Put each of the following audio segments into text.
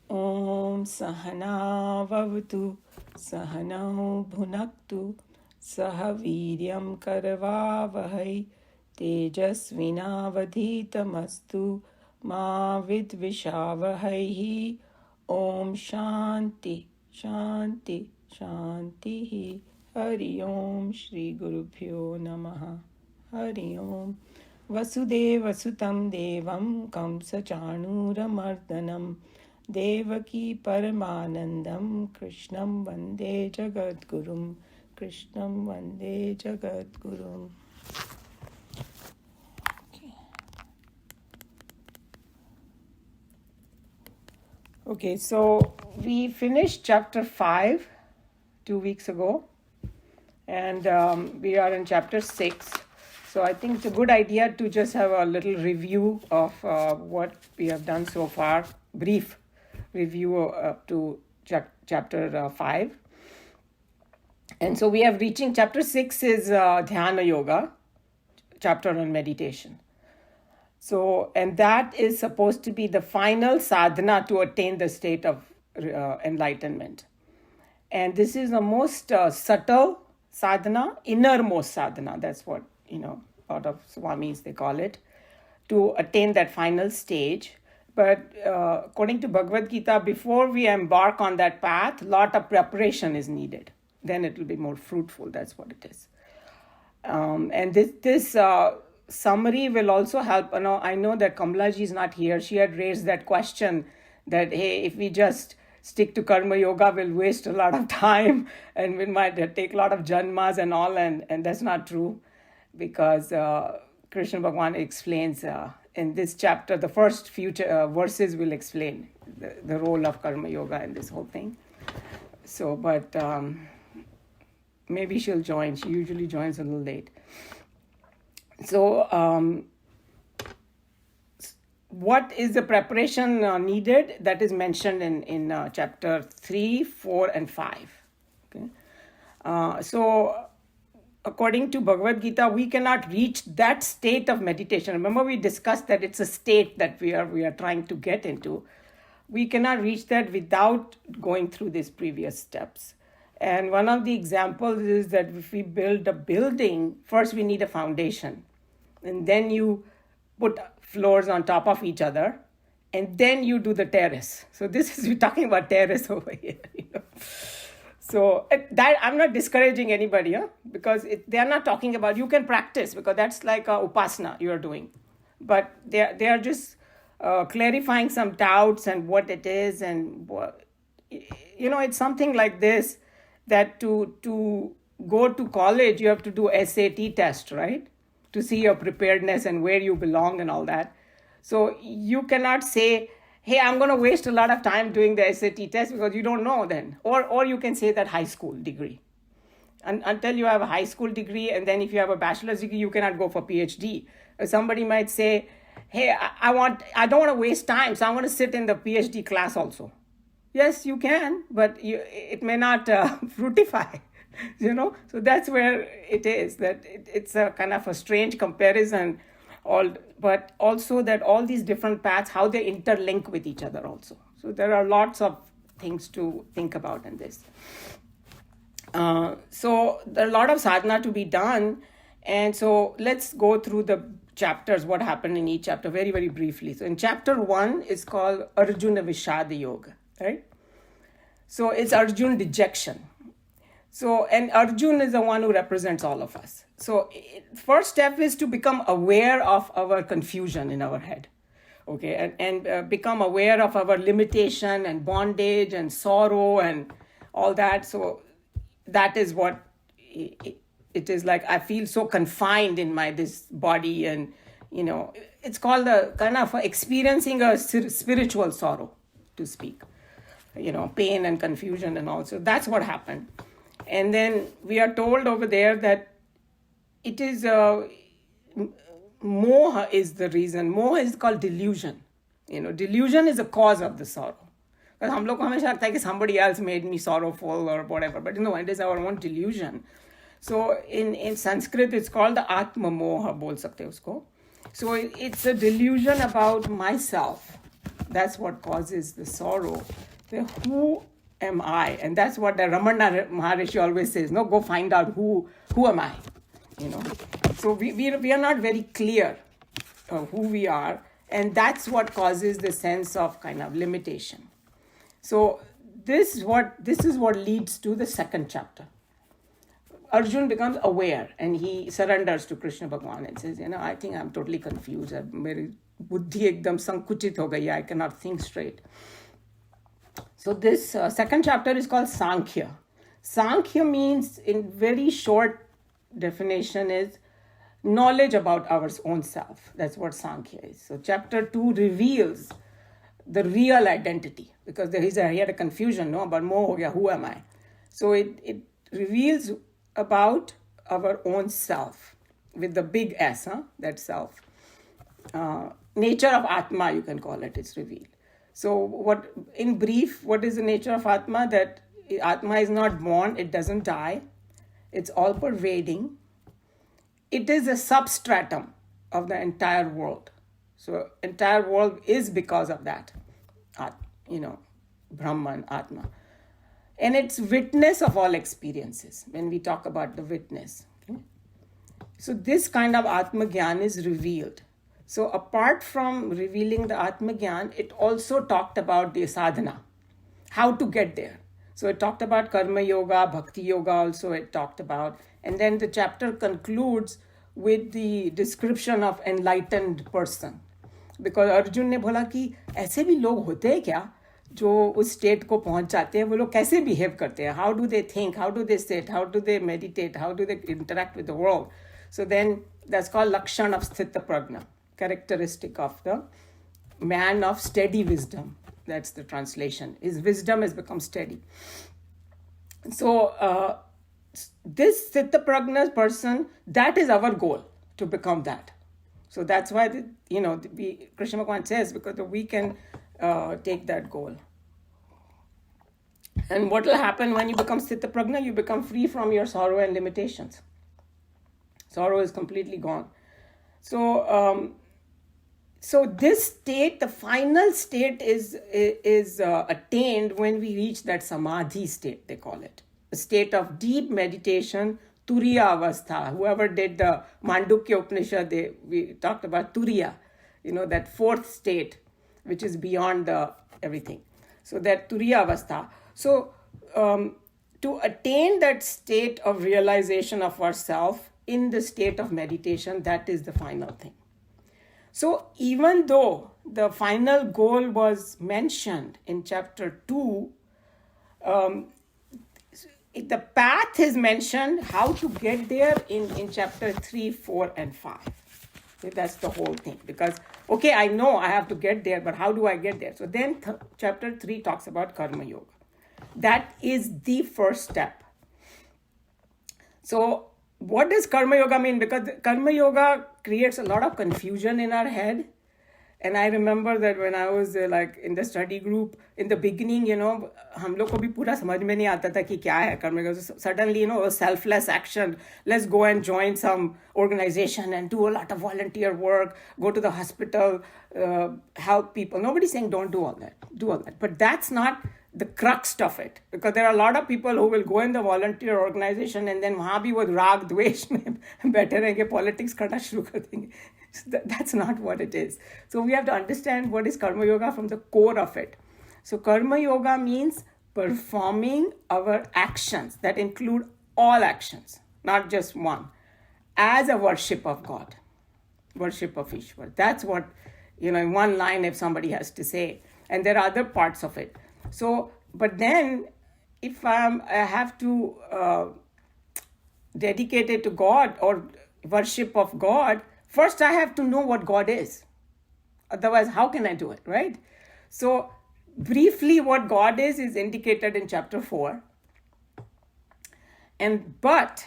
Om Sahana Vavatu Sahanau Bhunaktu Sahaviryam Karavavahai Tejasvinavadhitamastu Ma Vidvishavahai. Om Shanti Shanti Shanti. Hari Om Shri Gurubhyo Namaha. Hari Om. Vasudeva Sutam Devam Kamsa Chanuramardanam Devaki Paramanandam Krishnam Vande Jagadgurum. Krishnam Vande Jagadgurum. Okay, so we finished chapter 5 2 weeks ago, and we are in chapter 6. So I think it's a good idea to just have a little review of what we have done so far, brief review up to chapter 5. And so we have reaching chapter 6 is Dhyana Yoga, chapter on meditation. So, and that is supposed to be the final sadhana to attain the state of enlightenment. And this is the most subtle sadhana, innermost sadhana. That's what, a lot of Swamis, they call it, to attain that final stage. But according to Bhagavad Gita, before we embark on that path, a lot of preparation is needed. Then it will be more fruitful. That's what it is. And this summary will also help. I know that Kamalaji is not here. She had raised that question that, hey, if we just stick to karma yoga, we'll waste a lot of time and we might take a lot of janmas and all. And that's not true, because Krishna Bhagavan explains in this chapter, the first few verses will explain the role of karma yoga in this whole thing. So, but maybe she'll join. She usually joins a little late. So, what is the preparation needed? That is mentioned in chapter 3, 4, and 5. Okay. So, according to Bhagavad Gita, we cannot reach that state of meditation. Remember, we discussed that it's a state that we are trying to get into. We cannot reach that without going through these previous steps. And one of the examples is that if we build a building, first we need a foundation. And then you put floors on top of each other. And then you do the terrace. So we're talking about terrace over here. So that I'm not discouraging anybody, because they're not talking about, you can practice, because that's like a upasana you're doing. But they are just clarifying some doubts and what it is. And, it's something like this, that to go to college, you have to do SAT test, right? To see your preparedness and where you belong and all that. So you cannot say, hey, I'm going to waste a lot of time doing the SAT test, because you don't know then. Or you can say that high school degree. And until you have a high school degree, and then if you have a bachelor's degree, you cannot go for PhD. Somebody might say, hey, I don't want to waste time, so I'm going to sit in the PhD class also. Yes, you can, but it may not fructify, So that's where it is, that it's a kind of a strange comparison, but also that all these different paths, how they interlink with each other also. So there are lots of things to think about in this. So there are a lot of sadhana to be done. And so let's go through the chapters, what happened in each chapter very, very briefly. So in chapter 1 is called Arjuna Vishada Yoga, right? So it's Arjun dejection. So, and Arjun is the one who represents all of us. So first step is to become aware of our confusion in our head. Okay, and become aware of our limitation and bondage and sorrow and all that. So that is what it is like. I feel so confined in this body, and it's called a kind of experiencing a spiritual sorrow, to speak. Pain and confusion and all. So that's what happened. And then we are told over there that it is moha is the reason. Moha is called delusion. Delusion is the cause of the sorrow. Because हम लोग को हमेशा लगता है कि somebody else made me sorrowful or whatever. But no, it is our own delusion. So in Sanskrit, it's called the Atma moha, बोल सकते हैं उसको. So it's a delusion about myself. That's what causes the sorrow. Who am I? And that's what the Ramana Maharishi always says. No, go find out who am I? So we are not very clear who we are, and that's what causes the sense of kind of limitation. So this is what leads to the second chapter. Arjun becomes aware and he surrenders to Krishna Bhagwan and says, I think I'm totally confused. Meri buddhi ekdam sankuchit ho gayi. I cannot think straight. So this second chapter is called Sankhya. Sankhya means, in very short definition, is knowledge about our own self. That's what Sankhya is. So chapter 2 reveals the real identity, because he had a confusion, about mo ho gaya, who am I? So it reveals about our own self with the big S, that self. Nature of Atma, you can call it, it's revealed. So in brief, what is the nature of Atma? That Atma is not born, it doesn't die, it's all pervading. It is a substratum of the entire world. So entire world is because of that, Brahman, Atma. And it's witness of all experiences when we talk about the witness. Okay? So this kind of Atma Gyan is revealed. So apart from revealing the Atma Gyan, it also talked about the sadhana, how to get there. So it talked about Karma Yoga, Bhakti Yoga also it talked about. And then the chapter concludes with the description of enlightened person. Because Arjun ने बोला कि ऐसे भी लोग होते हैं क्या जो उस स्टेट को पहुंच जाते हैं, वो लोग कैसे बिहेव करते हैं, how do they think, how do they sit, how do they meditate, how do they interact with the world. So then that's called Lakshan of Sthita Prajna, characteristic of the man of steady wisdom. That's the translation. His wisdom has become steady. So this Sthita Prajna person, that is our goal, to become that. So that's why, Krishna Bhagwan says, because we can take that goal. And what will happen when you become Sthita Prajna? You become free from your sorrow and limitations. Sorrow is completely gone. So this state, the final state, is attained when we reach that samadhi state, they call it. A state of deep meditation, Turiya Avastha. Whoever did the Mandukya Upanishad, we talked about Turiya, that fourth state, which is beyond everything. So that Turiya Avastha. So to attain that state of realization of ourself in the state of meditation, that is the final thing. So even though the final goal was mentioned in chapter 2, the path is mentioned, how to get there in chapter 3, 4, and 5. That's the whole thing. Because, okay, I know I have to get there, but how do I get there? So then chapter 3 talks about Karma Yoga. That is the first step. So what does Karma Yoga mean? Because Karma Yoga creates a lot of confusion in our head. And I remember that when I was in the study group, in the beginning, हम लोग को भी पूरा समझ में नहीं आता था कि क्या है Karma Yoga. So suddenly, selfless action. Let's go and join some organization and do a lot of volunteer work, go to the hospital, help people. Nobody's saying don't do all that. Do all that. But that's not the crux of it. Because there are a lot of people who will go in the volunteer organization and then वहाँ भी वो राग द्वेष में बैठे रहेंगे, politics करना शुरू कर देंगे. That's not what it is. So we have to understand what is Karma Yoga from the core of it. So Karma Yoga means performing our actions that include all actions, not just one, as a worship of God, worship of Ishwar. That's what, in one line if somebody has to say. And there are other parts of it. So, but then if I have to dedicate it to God or worship of God, first I have to know what God is. Otherwise, how can I do it, right? So briefly, what God is indicated in chapter 4. But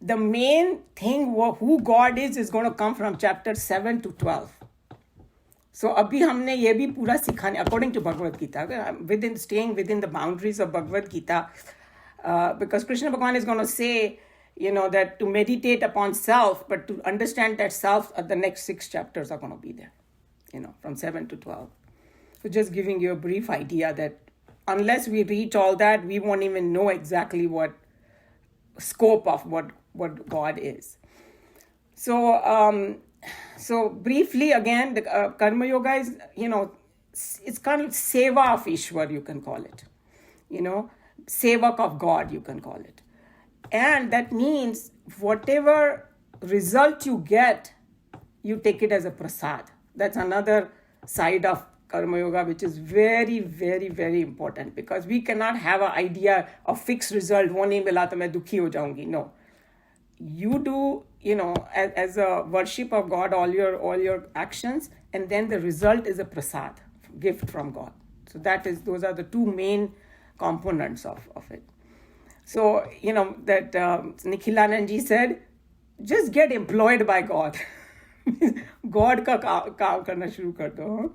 the main thing, who God is going to come from chapter 7 to 12. So अभी हमने ये भी पूरा सिखाने, according to Bhagavad Gita, staying within the boundaries of Bhagavad Gita, because Krishna Bhagavan is going to say, that to meditate upon self, but to understand that self, the next 6 chapters are going to be there, from 7 to 12. So just giving you a brief idea that unless we reach all that, we won't even know exactly what scope of what God is. So briefly again, the Karma Yoga is, it's kind of seva of Ishwar, you can call it. Sevak of God, you can call it. And that means whatever result you get, you take it as a prasad. That's another side of Karma Yoga, which is very, very, very important, because we cannot have an idea of fixed result. वो नहीं मिला तो मैं दुखी हो जाऊंगी. No. You do, as a worship of God, all your actions, and then the result is a prasad, gift from God. So those are the two main components of it. So, that Nikhilanandji said, just get employed by God. God ka kaam karna shuru kar do.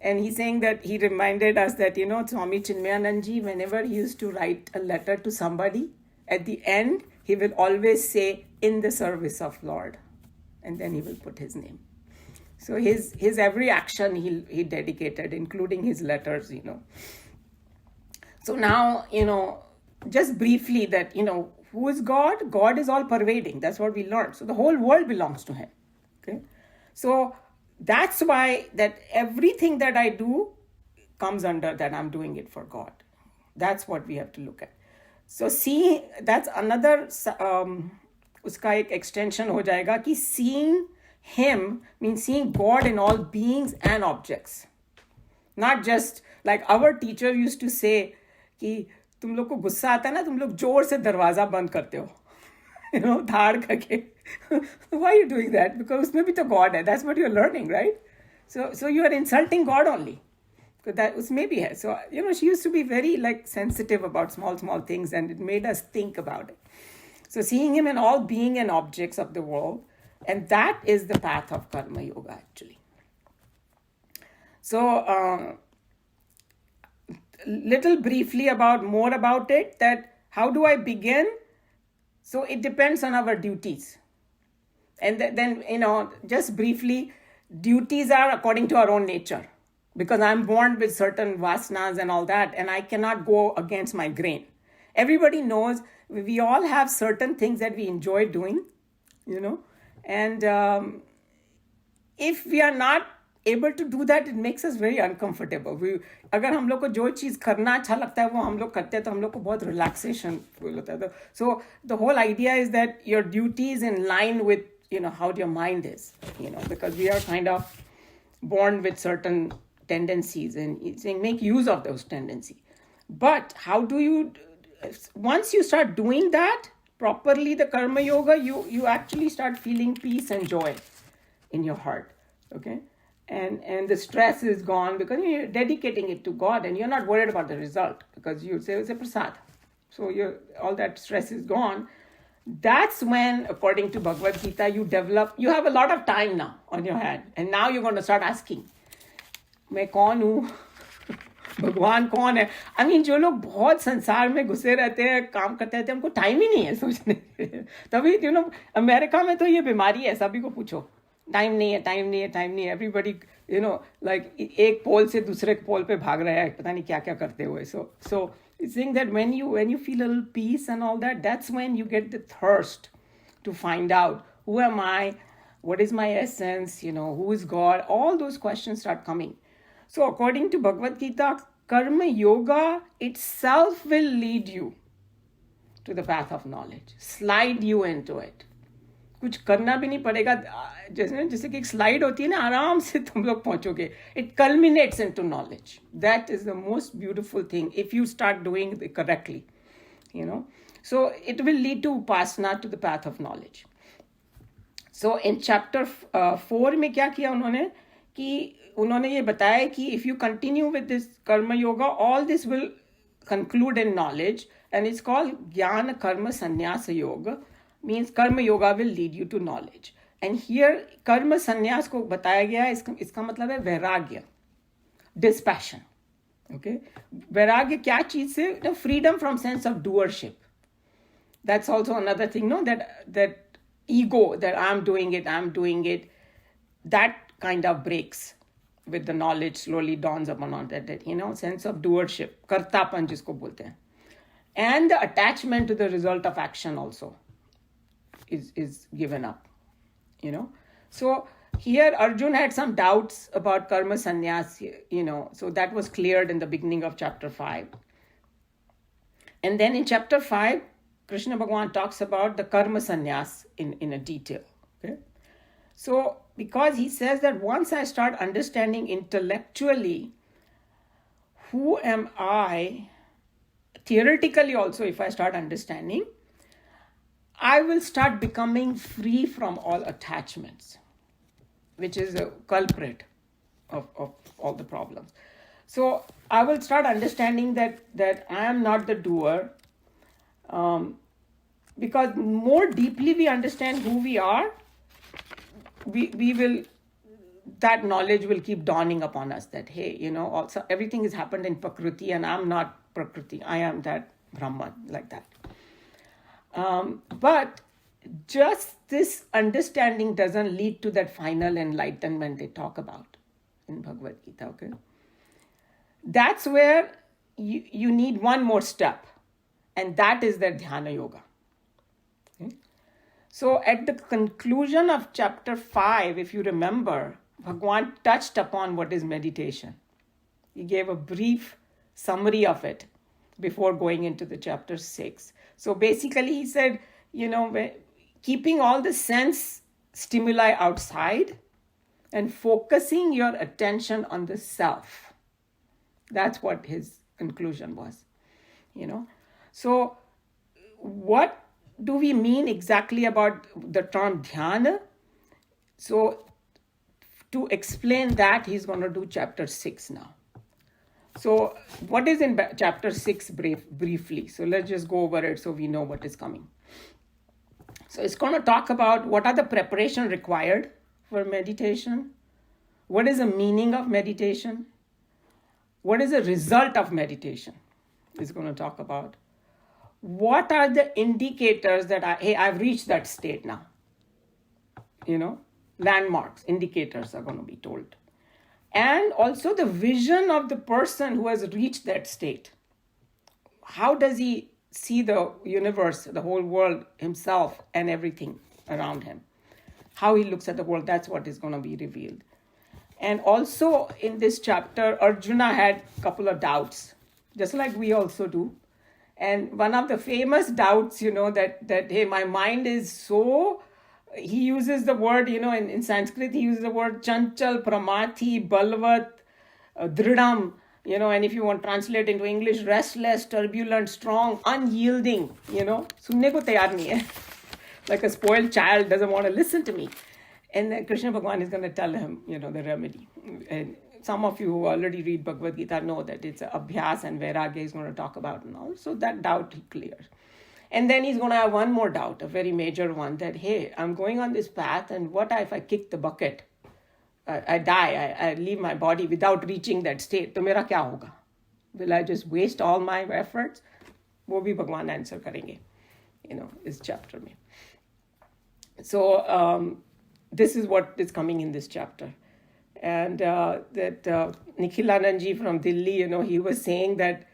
And he's saying that he reminded us that, Swami Chinmayanandji, whenever he used to write a letter to somebody, at the end, he will always say, in the service of Lord. And then he will put his name. So his every action he dedicated, including his letters, So now, just briefly that, who is God? God is all pervading. That's what we learned. So the whole world belongs to him. Okay. So that's why that everything that I do comes under that I'm doing it for God. That's what we have to look at. So see, that's another, uska ek extension ho jayega ki seeing him means seeing God in all beings and objects. Not just like our teacher used to say कि तुम लोग को गुस्सा आता है ना, तुम लोग जोर से दरवाजा बंद करते हो, धाड़ करके. Why are you doing that? Because उसमें भी तो God है. That's what you're learning, right? So you are insulting God only. Because that उसमें भी है. So, she used to be very sensitive about small things, and it made us think about it. So seeing him in all being and objects of the world, and that is the path of Karma Yoga actually. So, little briefly more about it, that how do I begin? So it depends on our duties. And then, just briefly, duties are according to our own nature. Because I'm born with certain vasanas and all that, and I cannot go against my grain. Everybody knows we all have certain things that we enjoy doing, and if we are not able to do that, it makes us very uncomfortable. अगर हम लोग को जो चीज़ करना अच्छा लगता है वो हम लोग करते हैं तो हम लोग को बहुत relaxation feel होता है. So the whole idea is that your duty is in line with how your mind is, because we are kind of born with certain tendencies, and it's saying make use of those tendencies. But how do you, once you start doing that properly, the Karma Yoga, you actually start feeling peace and joy in your heart, okay? And the stress is gone because you're dedicating it to God, and you're not worried about the result because you say it's a prasad. So all that stress is gone. That's when, according to Bhagavad Gita, you have a lot of time now on your hand, and now you're going to start asking, मैं कौन हूँ, भगवान कौन है. I mean, जो लोग बहुत संसार में घुसे रहते हैं, काम करते रहते हैं, उनको टाइम ही नहीं है सोचने के. तभी अमेरिका में तो ये बीमारी है, सभी को पूछो, टाइम नहीं है. एवरीबडी एक पोल से दूसरे पोल पे भाग रहा है, पता नहीं क्या क्या करते हुए. So it's saying that when you feel a little peace and all that, that's when you get the thirst to find out who am I, what is my essence, who is God. All those questions start coming. So according to Bhagavad Gita, Karma Yoga itself will lead you to the path of knowledge, slide you into it. कुछ करना भी नहीं पड़ेगा, जैसे कि एक slide होती है ना, आराम से तुम लोग पहुंचोगे. It culminates into knowledge. That is the most beautiful thing if you start doing it correctly, So it will lead to upasana, to the path of knowledge. So in chapter 4 में क्या किया उन्होंने कि उन्होंने ये बताया कि if you continue with this Karma Yoga, all this will conclude in knowledge, and it's called Jnana Karma Sannyasa Yoga. Means Karma Yoga will lead you to knowledge. And here Karma Sannyas को बताया गया है, इसका मतलब है वैराग्य, dispassion. Okay, वैराग्य क्या चीज से? Freedom from sense of doership. That's also another thing, that ego, that I'm doing it, that kind of breaks. with the knowledge slowly dawns upon all that, sense of doership, kartapan jisko bolte hain. And the attachment to the result of action also is given up, So here Arjun had some doubts about karma sannyas, so that was cleared in the beginning of chapter 5. And then in chapter 5, Krishna Bhagavan talks about the karma sannyas in a detail. Okay? So because he says that once I start understanding intellectually who am I, theoretically also if I start understanding, I will start becoming free from all attachments, which is a culprit of all the problems. So I will start understanding that I am not the doer, because more deeply we understand who we are, we will, that knowledge will keep dawning upon us that, hey, also everything has happened in Prakriti and I'm not Prakriti, I am that Brahman, like that. But just this understanding doesn't lead to that final enlightenment they talk about in Bhagavad Gita, okay? That's where you need one more step, and that is the Dhyana Yoga. Okay? So at the conclusion of chapter 5, if you remember, Bhagwan touched upon what is meditation. He gave a brief summary of it before going into the chapter 6. So basically he said, keeping all the sense stimuli outside and focusing your attention on the self. That's what his conclusion was, So what do we mean exactly about the term dhyana? So to explain that, he's going to do chapter 6 now. So what is in chapter 6 briefly? So let's just go over it so we know what is coming. So it's going to talk about what are the preparation required for meditation. What is the meaning of meditation? What is the result of meditation? It's going to talk about. What are the indicators that I've reached that state now? Landmarks, indicators are going to be told. And also the vision of the person who has reached that state. How does he see the universe, the whole world, himself, and everything around him? How he looks at the world, that's what is going to be revealed. And also in this chapter, Arjuna had a couple of doubts, just like we also do. And one of the famous doubts, that hey, my mind is so... He uses the word, in Sanskrit, he uses the word chanchal, pramathi, balvat, dridam, and if you want to translate into English, restless, turbulent, strong, unyielding, sunne ko tayar nahi hai. Like a spoiled child doesn't want to listen to me. And then Krishna Bhagavan is going to tell him, the remedy. And some of you who already read Bhagavad Gita know that it's abhyas and vairagya he's going to talk about and all. So that doubt he clears. And then he's going to have one more doubt, a very major one, that, hey, I'm going on this path, and what if I kick the bucket? I die, I leave my body without reaching that state. To mera kya hoga? Will I just waste all my efforts? Wo bhi Bhagwan answer karenge, is chapter mein. So this is what is coming in this chapter. And that Nikhilanand ji from Delhi, he was saying that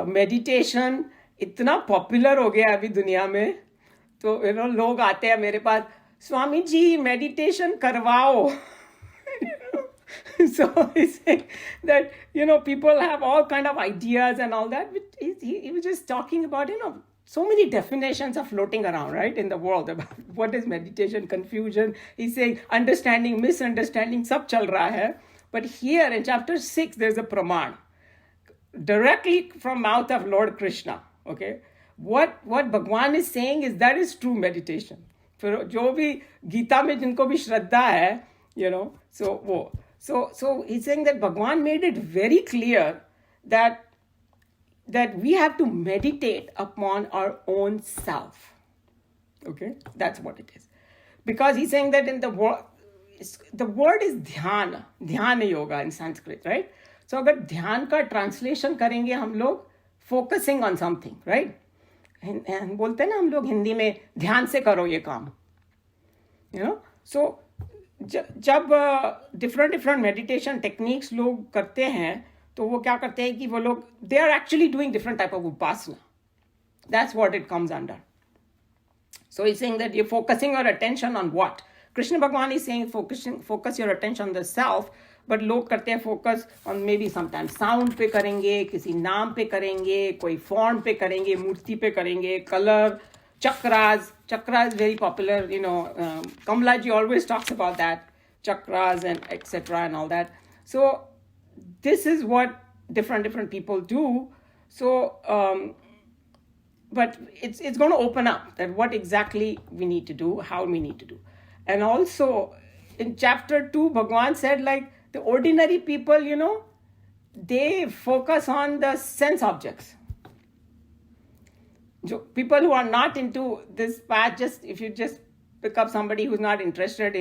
meditation इतना popular हो गया अभी दुनिया में, तो लोग आते हैं मेरे पास, स्वामी जी मेडिटेशन करवाओ. So he's saying that people have all kind of ideas and all that. But he was just talking about so many definitions are floating around, right, in the world about what is meditation, confusion. He's saying understanding, misunderstanding, sab chal raha hai. But here in chapter 6 there's a praman directly from mouth of Lord Krishna. Okay, what Bhagwan is saying is that is true meditation. फिर जो भी गीता में जिनको भी श्रद्धा है, so he's saying that Bhagwan made it very clear that we have to meditate upon our own self. Okay, that's what it is. Because he's saying that in the word is dhyana yoga in Sanskrit, right? So अगर ध्यान का translation करेंगे हम लोग focusing on something, right? And बोलते हैं ना हम लोग हिंदी में ध्यान से करो ये काम, So जब different meditation techniques लोग करते हैं तो वो क्या करते हैं कि वो लोग they are actually doing different type of upasana. That's what it comes under. So he's saying that you're focusing your attention on what? Krishna Bhagwan is saying focus your attention on the self, but लोग करते हैं focus on maybe sometimes sound पे करेंगे, किसी नाम पे करेंगे, कोई form पे करेंगे, मूर्ति पे करेंगे, color, chakras. Chakra is very popular, Kamalaji always talks about that, chakras and etc. and all that. So this is what different people do. So but it's going to open up that what exactly we need to do, how we need to do. And also in chapter 2, Bhagwan said like the ordinary people, they focus on the sense objects. People who are not into this path, if you just pick up somebody who's not interested,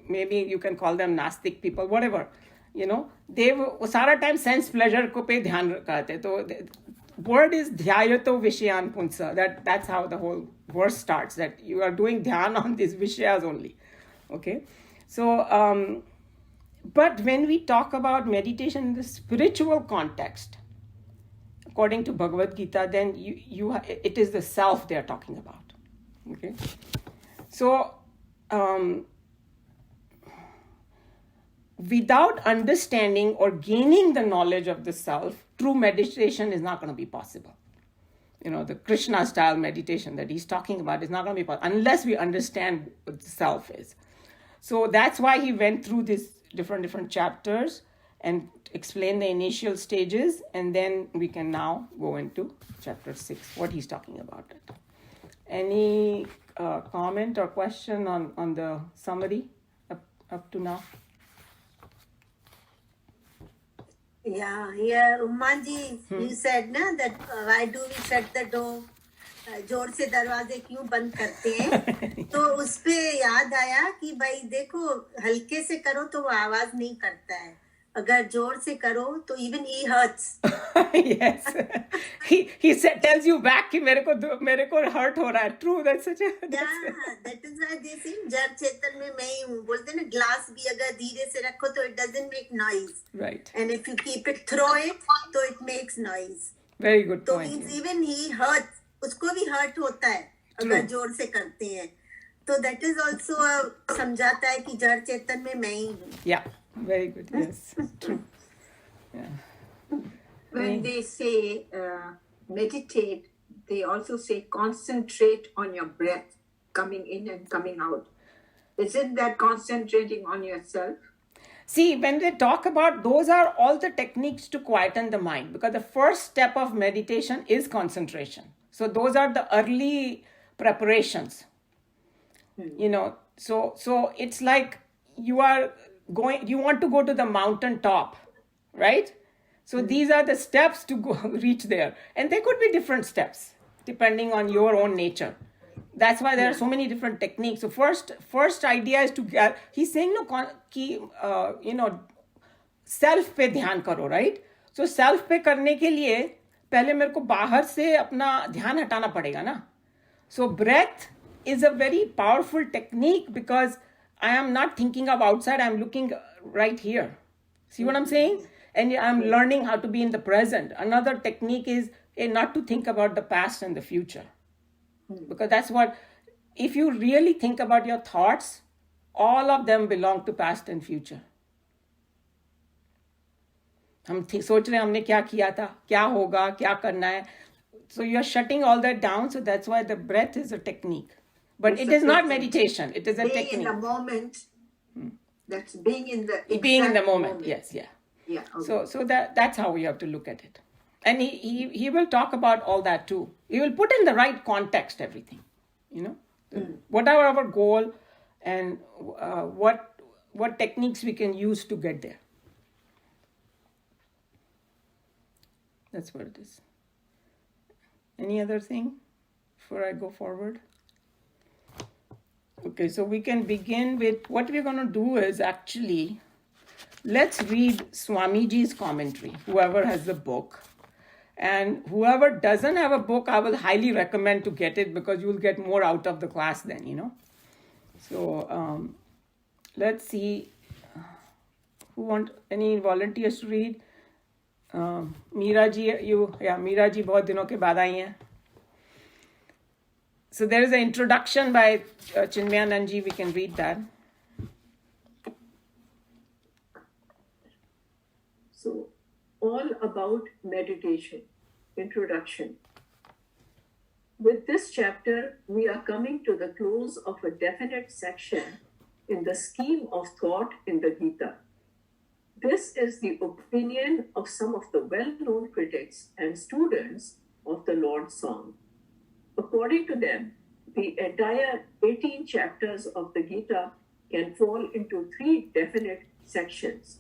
maybe you can call them Nastic people, whatever, they सारा time sense pleasure को पे ध्यान करते. So the word is dhyayato vishyan punsa. That's how the whole verse starts, that you are doing dhyan on these vishayas only. Okay, so but when we talk about meditation in the spiritual context, according to Bhagavad Gita, then it is the self they are talking about. Okay, so without understanding or gaining the knowledge of the self, true meditation is not going to be possible. The Krishna style meditation that he's talking about is not going to be possible unless we understand what the self is. So that's why he went through these different chapters and explain the initial stages, and then we can now go into chapter 6, what he's talking about it. Any comment or question on the summary up to now? Yeah, Umanji, you said na that why do we shut the door? जोर से दरवाजे क्यों बंद करते हैं? तो उस पे याद आया कि भाई देखो, हल्के से करो तो वो आवाज नहीं करता है, अगर जोर से करो तो even he hurts. Yes, he tells you back कि मेरे को hurt हो रहा है. True, that's such a. That is why they say जड़ चेतन में मैं ही हूँ. बोलते ना, ग्लास भी अगर धीरे से रखो तो it doesn't make noise. Right. And if you keep it, throw it, तो it makes noise. Very good तो point. means even he hurts, उसको भी hurt होता है अगर जोर से करते हैं. तो that is also समझाता है कि जड़ चेतन में मैं ही हूँ. Yeah, very good. Yes, true. Yeah. When they say meditate, they also say concentrate on your breath coming in and coming out. Isn't that concentrating on yourself? See, when they talk about, those are all the techniques to quieten the mind, because the first step of meditation is concentration. So those are the early preparations. So it's like you want to go to the mountain top, right? So these are the steps to go reach there. And there could be different steps depending on your own nature. That's why there are so many different techniques. So first idea is to get, he's saying self पे ध्यान करो, right? So self पे करने के लिए पहले मेरे को बाहर से अपना ध्यान हटाना पड़ेगा ना. So breath is a very powerful technique because I am not thinking of outside, I'm looking right here. See what I'm saying? And I'm learning how to be in the present. Another technique is not to think about the past and the future. Because that's what, if you really think about your thoughts, all of them belong to past and future. हम सोच रहे हैं हमने क्या किया था, क्या होगा, क्या करना है. So you're shutting all that down. So that's why the breath is a technique. But it is not meditation. It is a technique. Being in the moment. That's being in the being in the moment. Yes, yeah. Yeah. Okay. So that's how we have to look at it. And he will talk about all that too. He will put in the right context everything. Whatever our goal and what techniques we can use to get there. That's what it is. Any other thing before I go forward? Okay, so we can begin with what we're going to do is actually, let's read Swamiji's commentary, whoever has the book. And whoever doesn't have a book, I will highly recommend to get it because you will get more out of the class then, So let's see. Who want any volunteers to read? Meera ji, Meera ji बहुत दिनों के बाद आई हैं. So there is an introduction by Chinmayanand ji. We can read that. So, all about meditation. Introduction. With this chapter, we are coming to the close of a definite section in the scheme of thought in the Gita. This is the opinion of some of the well-known critics and students of the Lord's Song. According to them, the entire 18 chapters of the Gita can fall into 3 definite sections,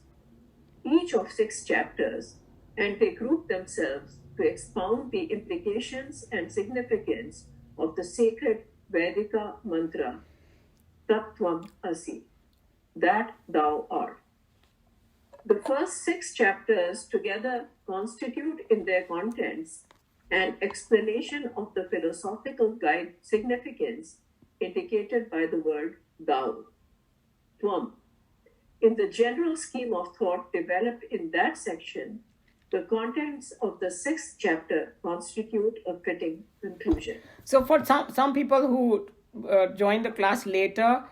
each of 6 chapters, and they group themselves to expound the implications and significance of the sacred Vedika mantra, Tattvam Asi, that thou art. The first 6 chapters together constitute in their contents an explanation of the philosophical guide significance indicated by the word thou, Tvam. In the general scheme of thought developed in that section, the contents of the 6th chapter constitute a fitting conclusion. So for some people who join the class later,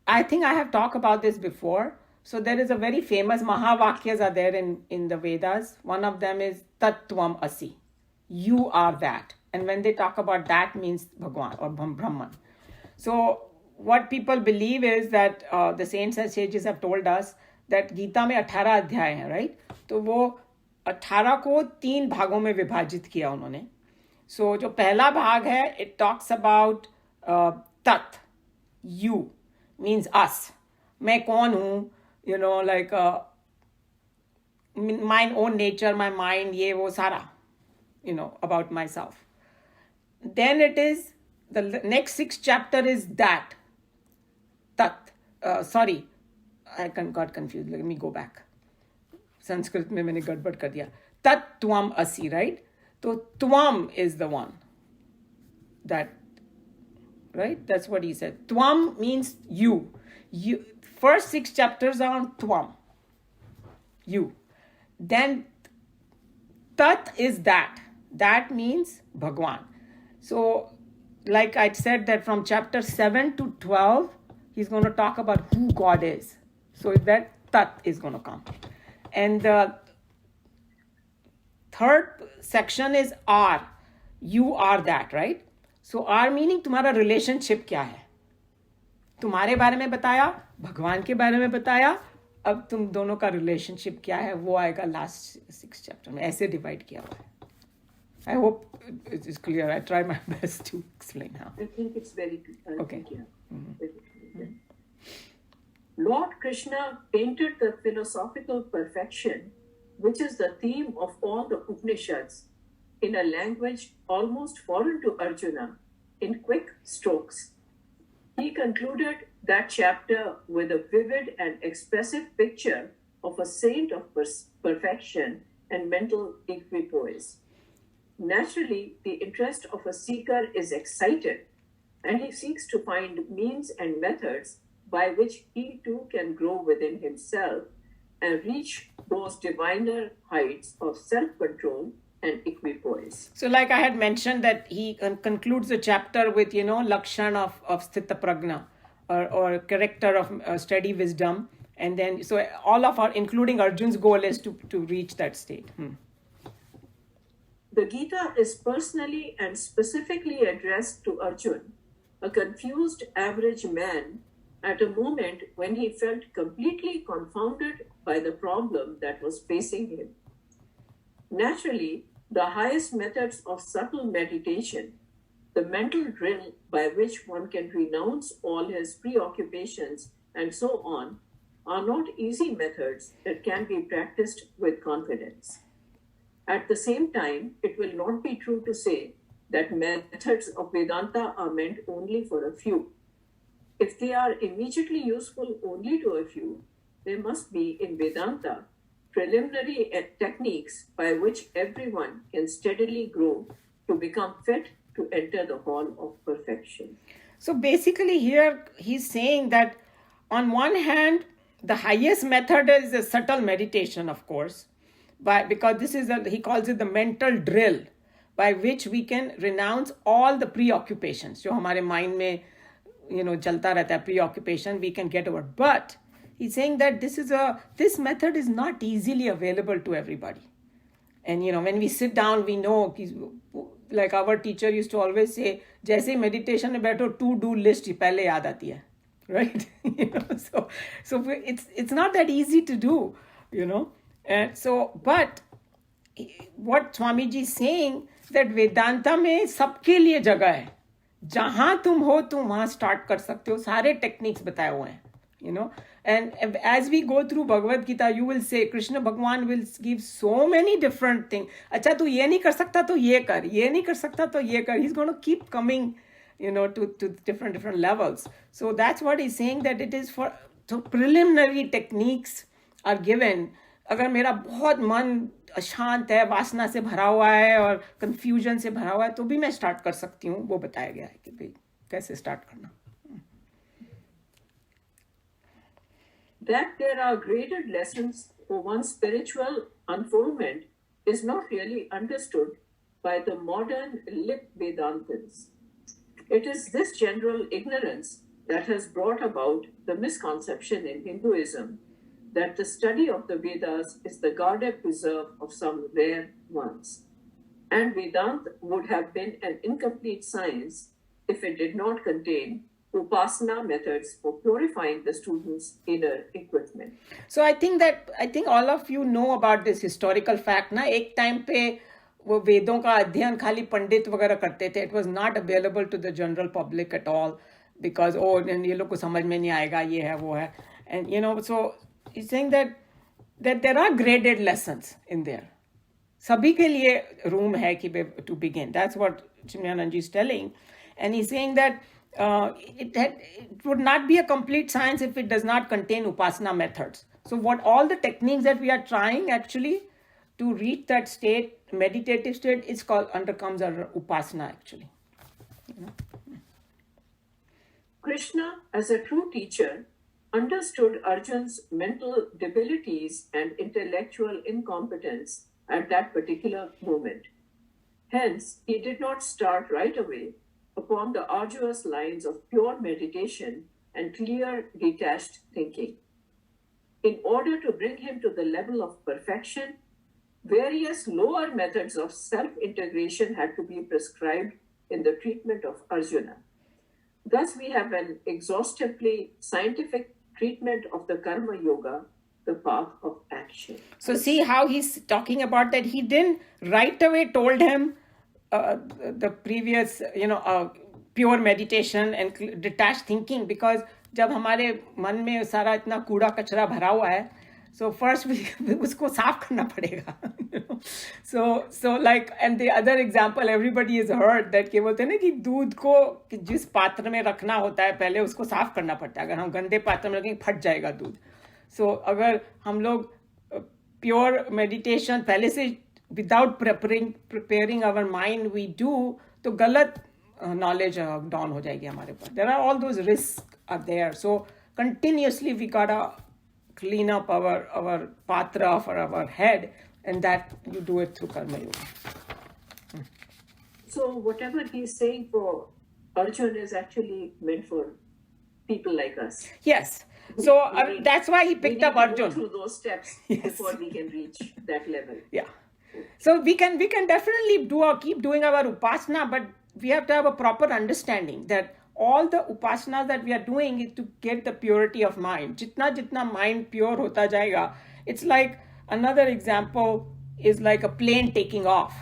I think I have talked about this before. So there is a very famous Mahavakyas are there in the Vedas. One of them is Tattvam Asi. You are that. And when they talk about that means Bhagwan or Brahman. So what people believe is that the saints and sages have told us that Gita में 18 अध्याय हैं, right? तो वो 18 को 3 भागों में विभाजित किया उन्होंने. So जो पहला भाग है, it talks about tat, you, means us. मैं कौन हूँ, you know, like my own nature, my mind, ये वो सारा, you know, about myself. Then it is, the next 6th chapter is that. Tat. Sorry, I got confused. Let me go back. Sanskrit में मैंने गड़बड़ कर दिया. Tat Tvam Asi, right? So Tvam is the one. That, right? That's what he said. Tvam means you. You. First 6 chapters are on Tvam. You. Then Tat is that. That means Bhagwan. So, like I said, that from chapter 7 to 12, he's going to talk about who God is. So that Tat is going to come. And the third section is R. You are that, right? So R meaning तुम्हारा relationship क्या है? तुम्हारे बारे में बताया, भगवान के बारे में बताया, अब तुम दोनों का relationship क्या है वो आएगा last 6 chapter में. ऐसे divide किया हुआ है. I hope it is clear. I try my best to explain how. I think it's very clear. Okay. Lord Krishna painted the philosophical perfection, which is the theme of all the Upanishads, in a language almost foreign to Arjuna, in quick strokes. He concluded that chapter with a vivid and expressive picture of a saint of perfection and mental equipoise. Naturally, the interest of a seeker is excited, and he seeks to find means and methods by which he too can grow within himself and reach those diviner heights of self-control and equipoise. So like I had mentioned that he concludes the chapter with, you know, lakshan of sthita prajna or character of steady wisdom. And then, so all of our, including Arjun's goal is to reach that state. The Gita is personally and specifically addressed to Arjun, a confused average man, at a moment when he felt completely confounded by the problem that was facing him. Naturally, the highest methods of subtle meditation, the mental drill by which one can renounce all his preoccupations and so on, are not easy methods that can be practiced with confidence. At the same time, it will not be true to say that methods of Vedanta are meant only for a few. If they are immediately useful only to a few, there must be in Vedanta preliminary techniques by which everyone can steadily grow to become fit to enter the hall of perfection. So basically here he's saying that on one hand, the highest method is a subtle meditation, of course, because this is he calls it the mental drill, by which we can renounce all the preoccupations. जो हमारे mind में, चलता रहता है preoccupation, we can get over. But he's saying that this method is not easily available to everybody. And when we sit down, we know, like our teacher used to always say, जैसे ही meditation में बैठो, to-do list ही पहले याद आती है, right? So it's not that easy to do, And so, but what Swamiji is saying, that Vedanta में सबके लिए जगह है, जहाँ तुम हो तुम वहाँ start कर सकते हो, सारे techniques बताए हुए हैं, And as we go through Bhagavad Gita, you will say, Krishna Bhagwan will give so many different things. अच्छा तू ये नहीं कर सकता तो ये कर, ये नहीं कर सकता तो ये कर. He's going to keep coming, to different levels. So that's what he's saying, that it is so preliminary techniques are given. अगर मेरा बहुत मन अशांत है, वासना से भरा हुआ है और confusion से भरा हुआ है, तो भी मैं start कर सकती हूँ. वो बताया गया है कि भाई कैसे start करना. That there are graded lessons for one's spiritual unfoldment is not really understood by the modern lip Vedantins. It is this general ignorance that has brought about the misconception in Hinduism that the study of the Vedas is the guarded preserve of some rare ones. And Vedanta would have been an incomplete science if it did not contain Upasana methods for purifying the student's inner equipment. So I think all of you know about this historical fact. ना एक time पे वो वेदों का अध्ययन खाली पंडित वगैरह करते थे. It was not available to the general public at all because ये लोग को समझ में नहीं आएगा, ये है वो है. And so he's saying that there are graded lessons in there. सभी के लिए room है कि to begin. That's what Chinmayananji is telling, and he's saying that it would not be a complete science if it does not contain upasana methods. So what all the techniques that we are trying actually to reach that state, meditative state, is undercomes our upasana actually. Krishna, as a true teacher, understood Arjun's mental debilities and intellectual incompetence at that particular moment. Hence, he did not start right away upon the arduous lines of pure meditation and clear, detached thinking. In order to bring him to the level of perfection, various lower methods of self-integration had to be prescribed in the treatment of Arjuna. Thus, we have an exhaustively scientific treatment of the Karma Yoga, the path of action. So see how he's talking about that. He didn't right away told him the previous, pure meditation and detached thinking, because जब हमारे मन में सारा इतना कूड़ा कचरा भरा हुआ है, so first उसको साफ करना पड़ेगा. So like, and the other example everybody has heard that कि बोलते हैं ना कि दूध को जिस पात्र में रखना होता है पहले उसको साफ करना पड़ता है. अगर हम गंदे पात्र में रखेंगे फट जाएगा दूध. So अगर हम लोग pure meditation पहले से without preparing our mind we do, तो गलत knowledge dawn हो जाएगी हमारे पास. There are all those risks are there. So continuously we gotta clean up our patra for our head, and that you do it through Karma Yoga. So whatever he's saying for Arjun is actually meant for people like us. Yes. So that's why he picked up Arjun. Go through those steps before we can reach that level. Yeah. So we can definitely keep doing our upasana, but we have to have a proper understanding that all the upasanas that we are doing is to get the purity of mind. Jitna mind pure hota jayega. It's like, another example is like a plane taking off,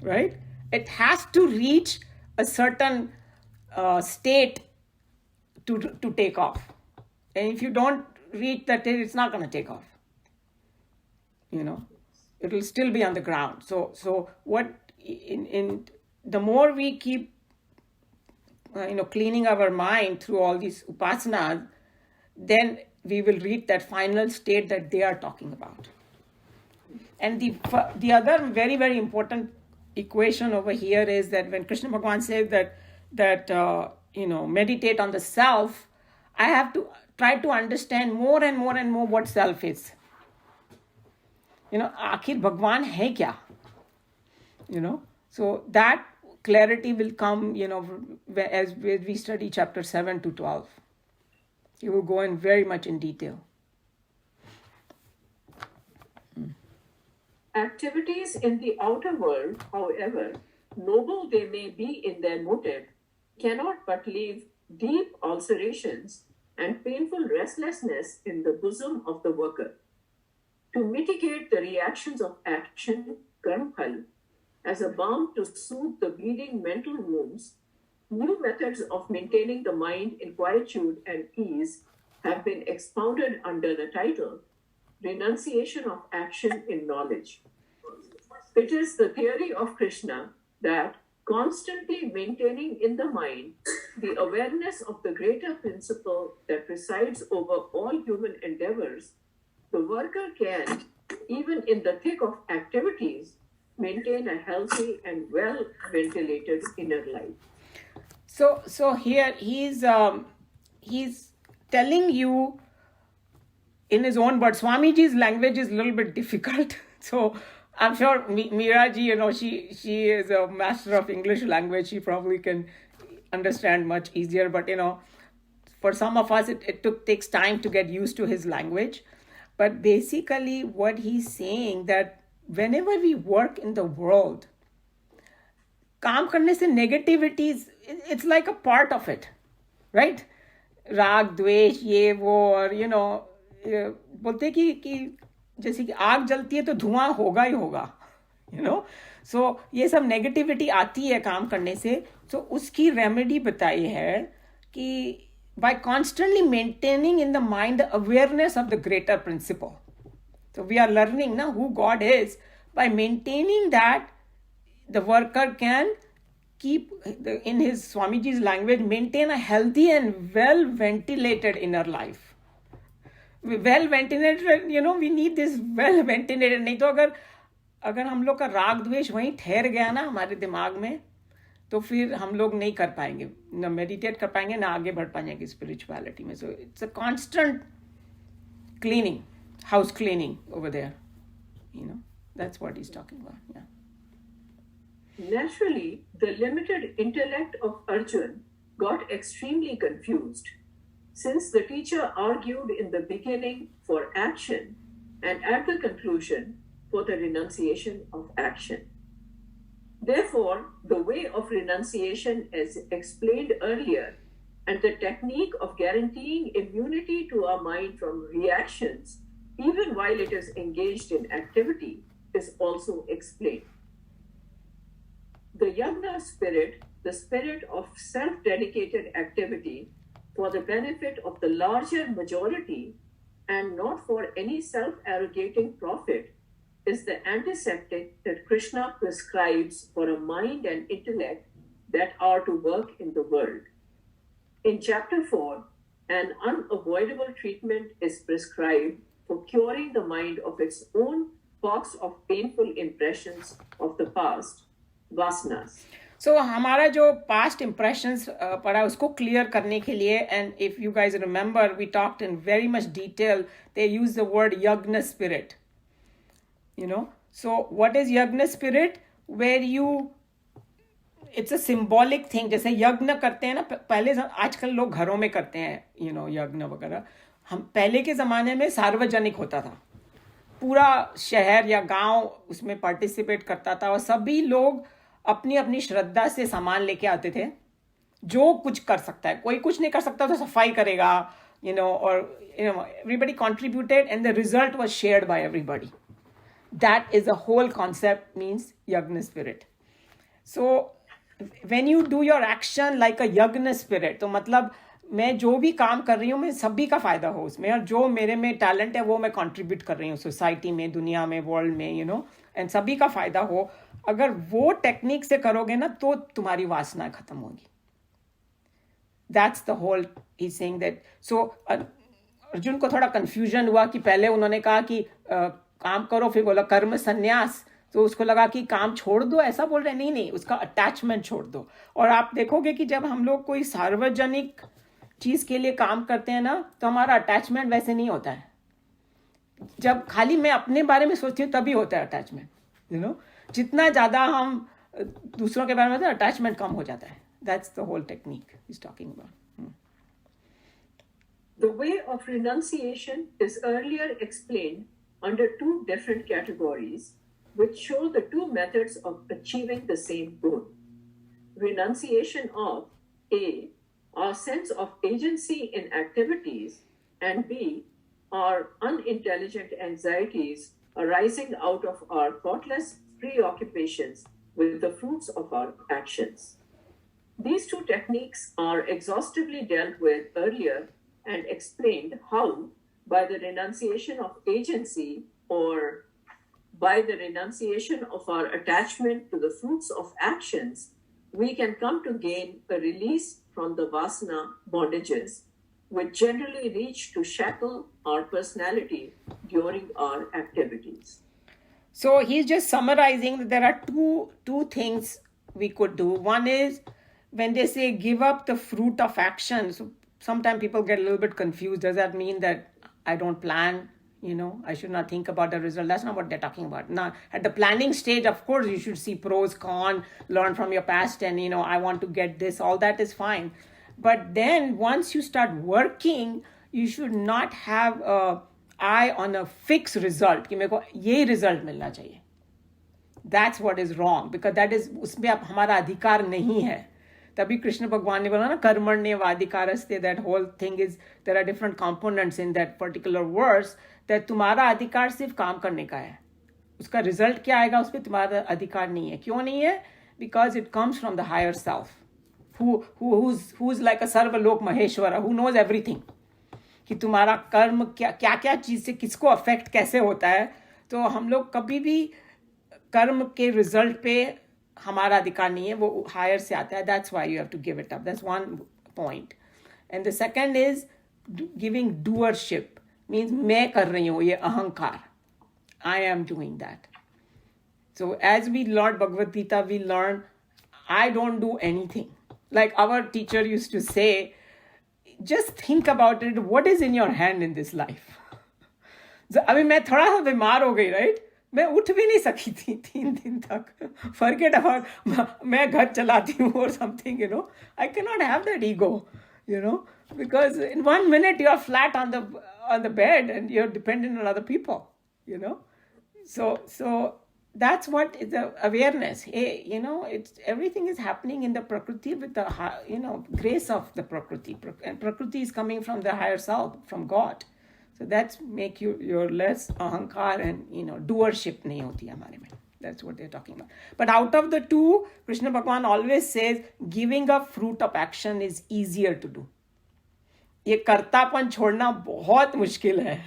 right? It has to reach a certain state to take off. And if you don't reach that state, it's not going to take off. It will still be on the ground. So what in the more we keep cleaning our mind through all these upasanas, then we will reach that final state that they are talking about. And the other very, very important equation over here is that when Krishna Bhagavan says that meditate on the self, I have to try to understand more and more and more what self is. आखिर भगवान है क्या? So that clarity will come, as we study chapter 7 to 12. He will go in very much in detail. Activities in the outer world, however noble they may be in their motive, cannot but leave deep ulcerations and painful restlessness in the bosom of the worker. To mitigate the reactions of action, karmphal, as a balm to soothe the bleeding mental wounds, new methods of maintaining the mind in quietude and ease have been expounded under the title Renunciation of Action in Knowledge. It is the theory of Krishna that constantly maintaining in the mind the awareness of the greater principle that presides over all human endeavors, the worker can, even in the thick of activities, maintain a healthy and well-ventilated inner life. So here he's telling you in his own words. Swamiji's language is a little bit difficult, so I'm sure Meera ji, she is a master of English language. She probably can understand much easier. But for some of us, it takes time to get used to his language. But basically, what he's saying that whenever we work in the world, काम करने से negativities, it's like a part of it, right? राग द्वेष ये वो और बोलते कि जैसे कि आग जलती है तो धुआं होगा ही होगा, सो ये सब नेगेटिविटी आती है काम करने से. सो उसकी रेमेडी बताई है कि by constantly maintaining in the mind the awareness of the greater principle. So we are learning now who God is. By maintaining that, the worker can keep, in his Swamiji's language, maintain a healthy and well-ventilated inner life. Well-ventilated, we need this well-ventilated. नहीं तो अगर हम लोग का राग द्वेष वहीं ठहर गया ना हमारे दिमाग में, तो फिर हम लोग नहीं कर पाएंगे, ना मेडिटेट कर पाएंगे, ना आगे बढ़ पाएंगे स्पिरिचुअलिटी में. So it's a constant cleaning, house cleaning over there. That's what he's talking about. Yeah. Naturally, the limited intellect of Arjun got extremely confused, since the teacher argued in the beginning for action and at the conclusion for the renunciation of action. Therefore, the way of renunciation as explained earlier and the technique of guaranteeing immunity to our mind from reactions, even while it is engaged in activity, is also explained. The yagna spirit, the spirit of self-dedicated activity for the benefit of the larger majority and not for any self-arrogating profit, is the antiseptic that Krishna prescribes for a mind and intellect that are to work in the world. In chapter 4, an unavoidable treatment is prescribed for curing the mind of its own box of painful impressions of the past, vasanas. So हमारा जो past impressions पड़ा उसको clear करने के लिए, and if you guys remember, we talked in very much detail, they use the word yagna spirit. So what is yagna spirit? Where it's a symbolic thing. जैसे यज्ञ करते हैं ना, पहले आजकल लोग घरों में करते हैं, यज्ञ वगैरह. हम पहले के ज़माने में सार्वजनिक होता था, पूरा शहर या गांव उसमें पार्टिसिपेट करता था और सभी लोग अपनी अपनी श्रद्धा से सामान लेके आते थे. जो कुछ कर सकता है, कोई कुछ नहीं कर सकता तो सफाई करेगा, और everybody contributed and the result was shared by everybody. That is the whole concept, means yagna spirit. So when you do your action like a yagna spirit, तो मतलब मैं जो भी काम कर रही हूँ मैं सभी का फायदा हो उसमें, और जो मेरे में टैलेंट है वो मैं कंट्रीब्यूट कर रही हूँ सोसाइटी में, दुनिया में, वर्ल्ड में, एंड सभी का फायदा हो. अगर वो टेक्निक से करोगे ना तो तुम्हारी वासना खत्म होगी. That's the whole he saying that. So Arjun को थोड़ा कंफ्यूजन हुआ कि पहले उन्होंने कहा कि काम करो, फिर बोला कर्म संन्यास, तो उसको लगा कि काम छोड़ दो, ऐसा बोल रहे. नहीं, उसका अटैचमेंट छोड़ दो. और आप देखोगे कि जब हम लोग कोई सार्वजनिक चीज़ के लिए काम करते हैं ना, तो हमारा अटैचमेंट वैसे नहीं होता है. जब खाली मैं अपने बारे में सोचती हूँ तभी होता है अटैचमेंट. जितना ज़्यादा हम दूसरों के बारे में होता है, अटैचमेंट कम हो जाता है. That's the whole technique he is talking about. The way of renunciation is earlier explained under two different categories, which show the two methods of achieving the same goal. Renunciation of A, our sense of agency in activities, and B, our unintelligent anxieties arising out of our thoughtless preoccupations with the fruits of our actions. These two techniques are exhaustively dealt with earlier and explained how, by the renunciation of agency or by the renunciation of our attachment to the fruits of actions, we can come to gain a release from the vasana bondages, which generally reach to shackle our personality during our activities. So he's just summarizing that there are two things we could do. One is when they say give up the fruit of action. So sometimes people get a little bit confused. Does that mean that I don't plan? I should not think about the result? That's not what they're talking about. Now, at the planning stage, of course, you should see pros, cons, learn from your past, and, I want to get this. All that is fine. But then once you start working, you should not have an eye on a fixed result. कि मेरे को ये result मिलना चाहिए. That's what is wrong, because that is उसमें अब हमारा अधिकार नहीं है. तभी कृष्ण भगवान ने बोला ना कर्मण्येवाधिकारस्ते. That whole thing is, there are different components in that particular verse, that तुम्हारा अधिकार सिर्फ काम करने का है. उसका रिजल्ट क्या आएगा उस पर तुम्हारा अधिकार नहीं है. क्यों नहीं है? Because it comes from the higher self, who's like a सर्वलोक Maheshwar, who knows everything. कि तुम्हारा कर्म क्या चीज़ से किसको अफेक्ट कैसे होता है. तो हम लोग कभी भी कर्म के रिजल्ट पे हमारा अधिकार नहीं है, वो हायर से आता है. That's why you have to give it up. That's one point. And the second is giving doership. Means मैं कर रही हूँ, ये अहंकार. I am doing that. So as we learn Bhagavad Gita, we learn I don't do anything. Like our teacher used to say, just think about it, what is in your hand in this life. अभी मैं थोड़ा सा बीमार हो गई, right? मैं उठ भी नहीं सकी थी 3 दिन तक. Forget about मैं घर चलाती हूँ or something, I cannot have that ego, because in 1 minute you are flat on the bed and you're dependent on other people, So that's what is the awareness. Hey, it's everything is happening in the Prakriti with the grace of the Prakriti, and Prakriti is coming from the higher self, from God. So that's make you're less ahankar and doership nahi hoti hamare mein. That's what they're talking about. But out of the two, Krishna Bhagwan always says giving up fruit of action is easier to do. ये कर्तापन छोड़ना बहुत मुश्किल है.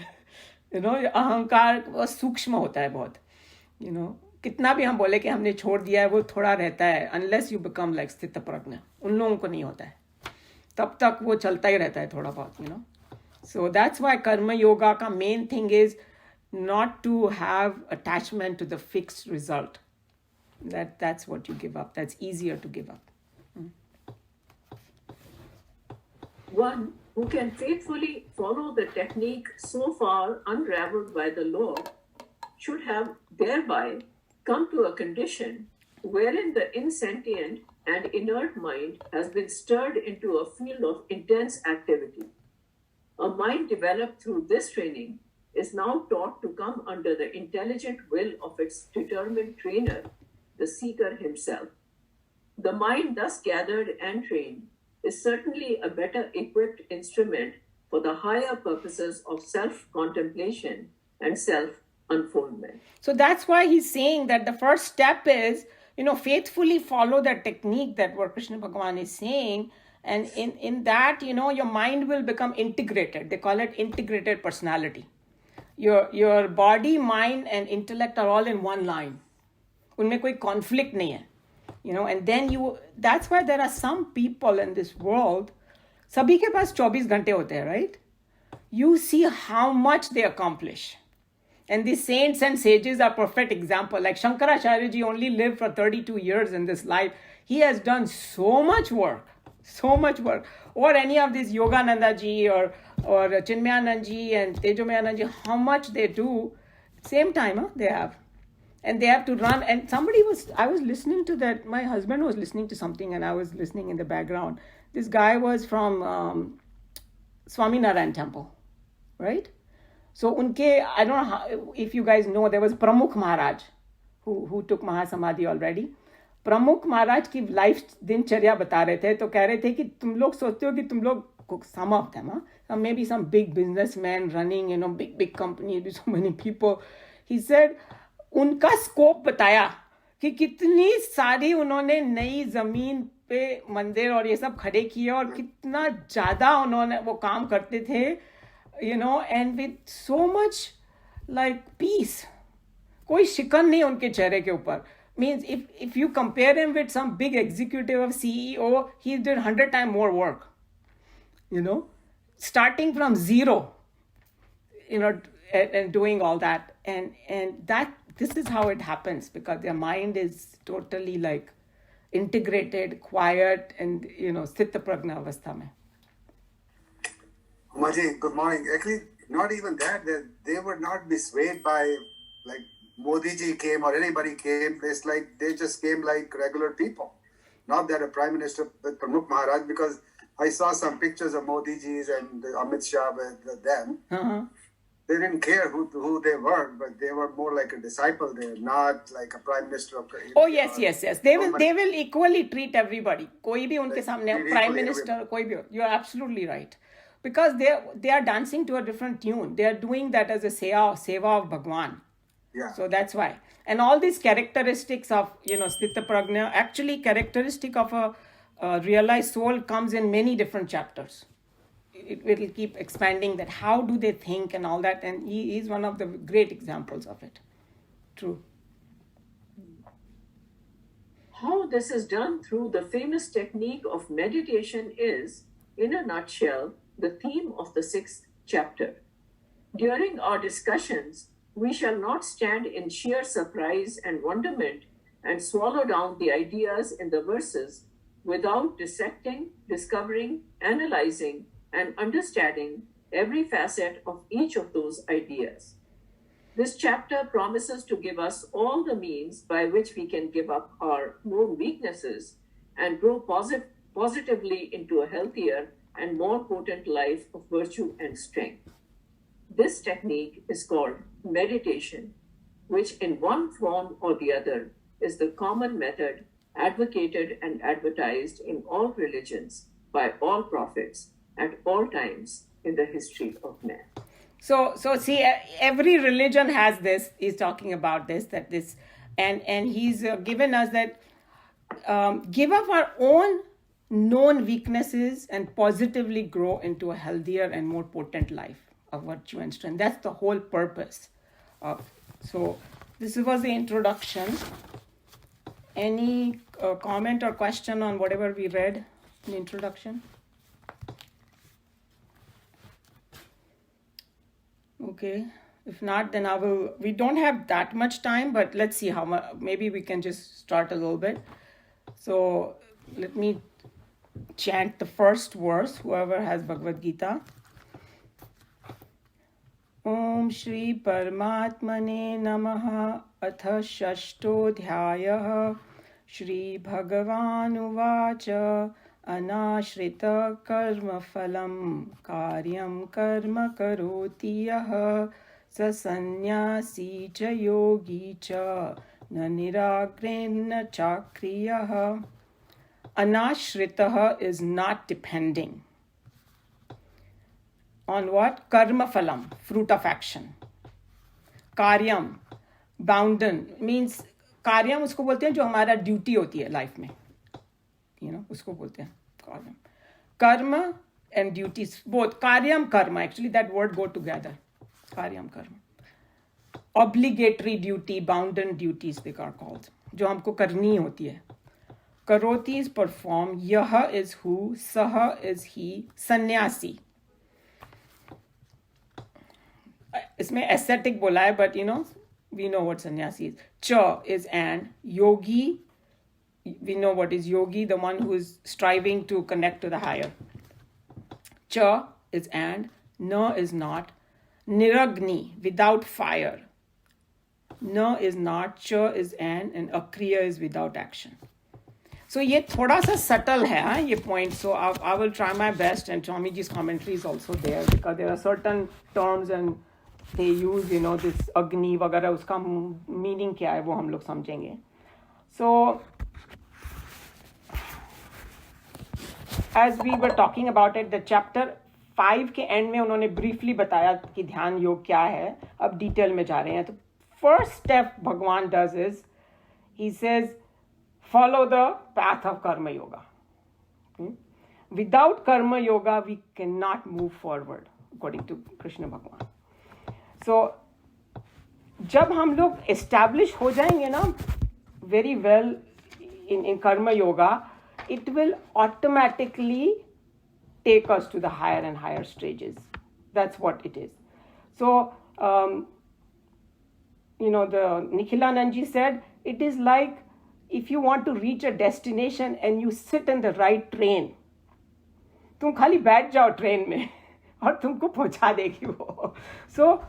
अहंकार बहुत सूक्ष्म होता है बहुत. कितना भी हम बोले कि हमने छोड़ दिया है, वो थोड़ा रहता है. अनलेस यू बिकम लाइक स्थित प्रज्ञ, उन लोगों को नहीं होता है. तब तक वो चलता ही रहता है थोड़ा बहुत. So that's why karma yoga ka main thing is not to have attachment to the fixed result. That's what you give up. That's easier to give up. One who can faithfully follow the technique so far unraveled by the Lord should have thereby come to a condition wherein the insentient and inert mind has been stirred into a field of intense activity. A mind developed through this training is now taught to come under the intelligent will of its determined trainer, the seeker himself. The mind thus gathered and trained is certainly a better equipped instrument for the higher purposes of self-contemplation and self-unfoldment. So that's why he's saying that the first step is, faithfully follow that technique that what Krishna Bhagavan is saying. And in that, your mind will become integrated. They call it integrated personality. Your body, mind, and intellect are all in one line. उनमें कोई conflict नहीं है. And then that's why there are some people in this world, सभी के पास 24 घंटे होते हैं, right? You see how much they accomplish. And the saints and sages are perfect example. Like Shankaracharya ji only lived for 32 years in this life. He has done so much work. So much work. Or any of these Yogananda ji or Chinmayanand ji and Tejomayanand ji, how much they do, same time they have. And they have to run. And I was listening to that, my husband was listening to something and I was listening in the background. This guy was from Swaminarayan temple, right? So unke, I don't know how, if you guys know, there was Pramukh Maharaj who took Mahasamadhi already. प्रमुख महाराज की life दिनचर्या बता रहे थे, तो कह रहे थे कि तुम लोग सोचते हो कि तुम लोग some of them, maybe some big businessmen running, big companies with so many people. He said, उनका स्कोप बताया कि कितनी सारी उन्होंने नई जमीन पे मंदिर और ये सब खड़े किए और कितना ज्यादा उन्होंने वो काम करते थे, and with so much like peace. कोई शिकन नहीं उनके चेहरे के ऊपर. Means if you compare him with some big executive of CEO, he did 100 times more work, starting from zero, and doing all that. And this is how it happens, because their mind is totally like integrated, quiet, and, sthita prajna avastha mein. Swamiji, good morning. Actually, not even that. They would not be swayed by like Modi ji came or anybody came. It's like they just came like regular people. Not that a prime minister with Pramukh Maharaj, because I saw some pictures of Modi ji's and Amit Shah with them. Uh-huh. They didn't care who they were, but they were more like a disciple there, not like a prime minister of India. Oh yes. They will equally treat everybody. कोई भी उनके सामने prime minister कोई भी. You're absolutely right. Because they are dancing to a different tune. They are doing that as a seva of Bhagwan. Yeah. So that's why. And all these characteristics of, Sthita Prajna, actually characteristic of a realized soul comes in many different chapters. It will keep expanding that. How do they think and all that? And he is one of the great examples of it. True. How this is done through the famous technique of meditation is, in a nutshell, the theme of the 6th chapter. During our discussions, we shall not stand in sheer surprise and wonderment and swallow down the ideas in the verses without dissecting, discovering, analyzing, and understanding every facet of each of those ideas. This chapter promises to give us all the means by which we can give up our known weaknesses and grow positively into a healthier and more potent life of virtue and strength. This technique is called meditation, which in one form or the other is the common method advocated and advertised in all religions by all prophets at all times in the history of man. So see, every religion has this. He's talking about this, and he's given us that give up our own known weaknesses and positively grow into a healthier and more potent life of virtue and strength. That's the whole purpose. So this was the introduction. Any comment or question on whatever we read in the introduction? Okay. If not, then we don't have that much time, but let's see how much. Maybe we can just start a little bit. So let me chant the first verse, whoever has Bhagavad Gita. Om Shri Paramatmane Namaha Atha Shashtodhyayah Shri Bhagavan Uvacha Anashrita Karma Phalam Karyam Karma Karoti Yah Sasanyasi Cha Yogi Cha Na Niragren Na Chakriyah. Anashrita is not depending. On what? Karma phalam, fruit of action. Karyam, bounden, means karyam उसको बोलते हैं जो हमारा duty होती है life में, उसको बोलते हैं karyam. Karma and duties, both karyam karma, actually that word go together. Karyam karma. Obligatory duty, bounden duties they are called, जो हमको करनी होती है. Karoti is perform, yaha is who, saha is he, sannyasi. इसमें ascetic बोला है, but we know what sannyasi is. Cha is and, yogi we know what is yogi, the one who is striving to connect to the higher. Cha is and, na is not. Niragni, without fire. Na is not, cha is and akriya is without action. So ये थोड़ा सा subtle है हाँ ये point. So I will try my best, and Swamiji's commentary is also there, because there are certain terms and they use, this agni वगैरह, उसका meaning क्या है वो हम लोग समझेंगे. So as we were talking about it, the chapter 5 के end में उन्होंने briefly बताया कि ध्यान योग क्या है. अब detail में जा रहे हैं. तो first step Bhagwan does is, he says, follow the path of karma yoga. Okay? Without karma yoga, we cannot move forward, according to Krishna Bhagwan. So, जब हम लोग establish हो जाएंगे ना very well in karma yoga, it will automatically take us to the higher and higher stages. That's what it is. So, the Nikhilanandji said, it is like if you want to reach a destination and you sit in the right train, तुम खाली बैठ जाओ train में और तुमको पहुंचा देगी वो. So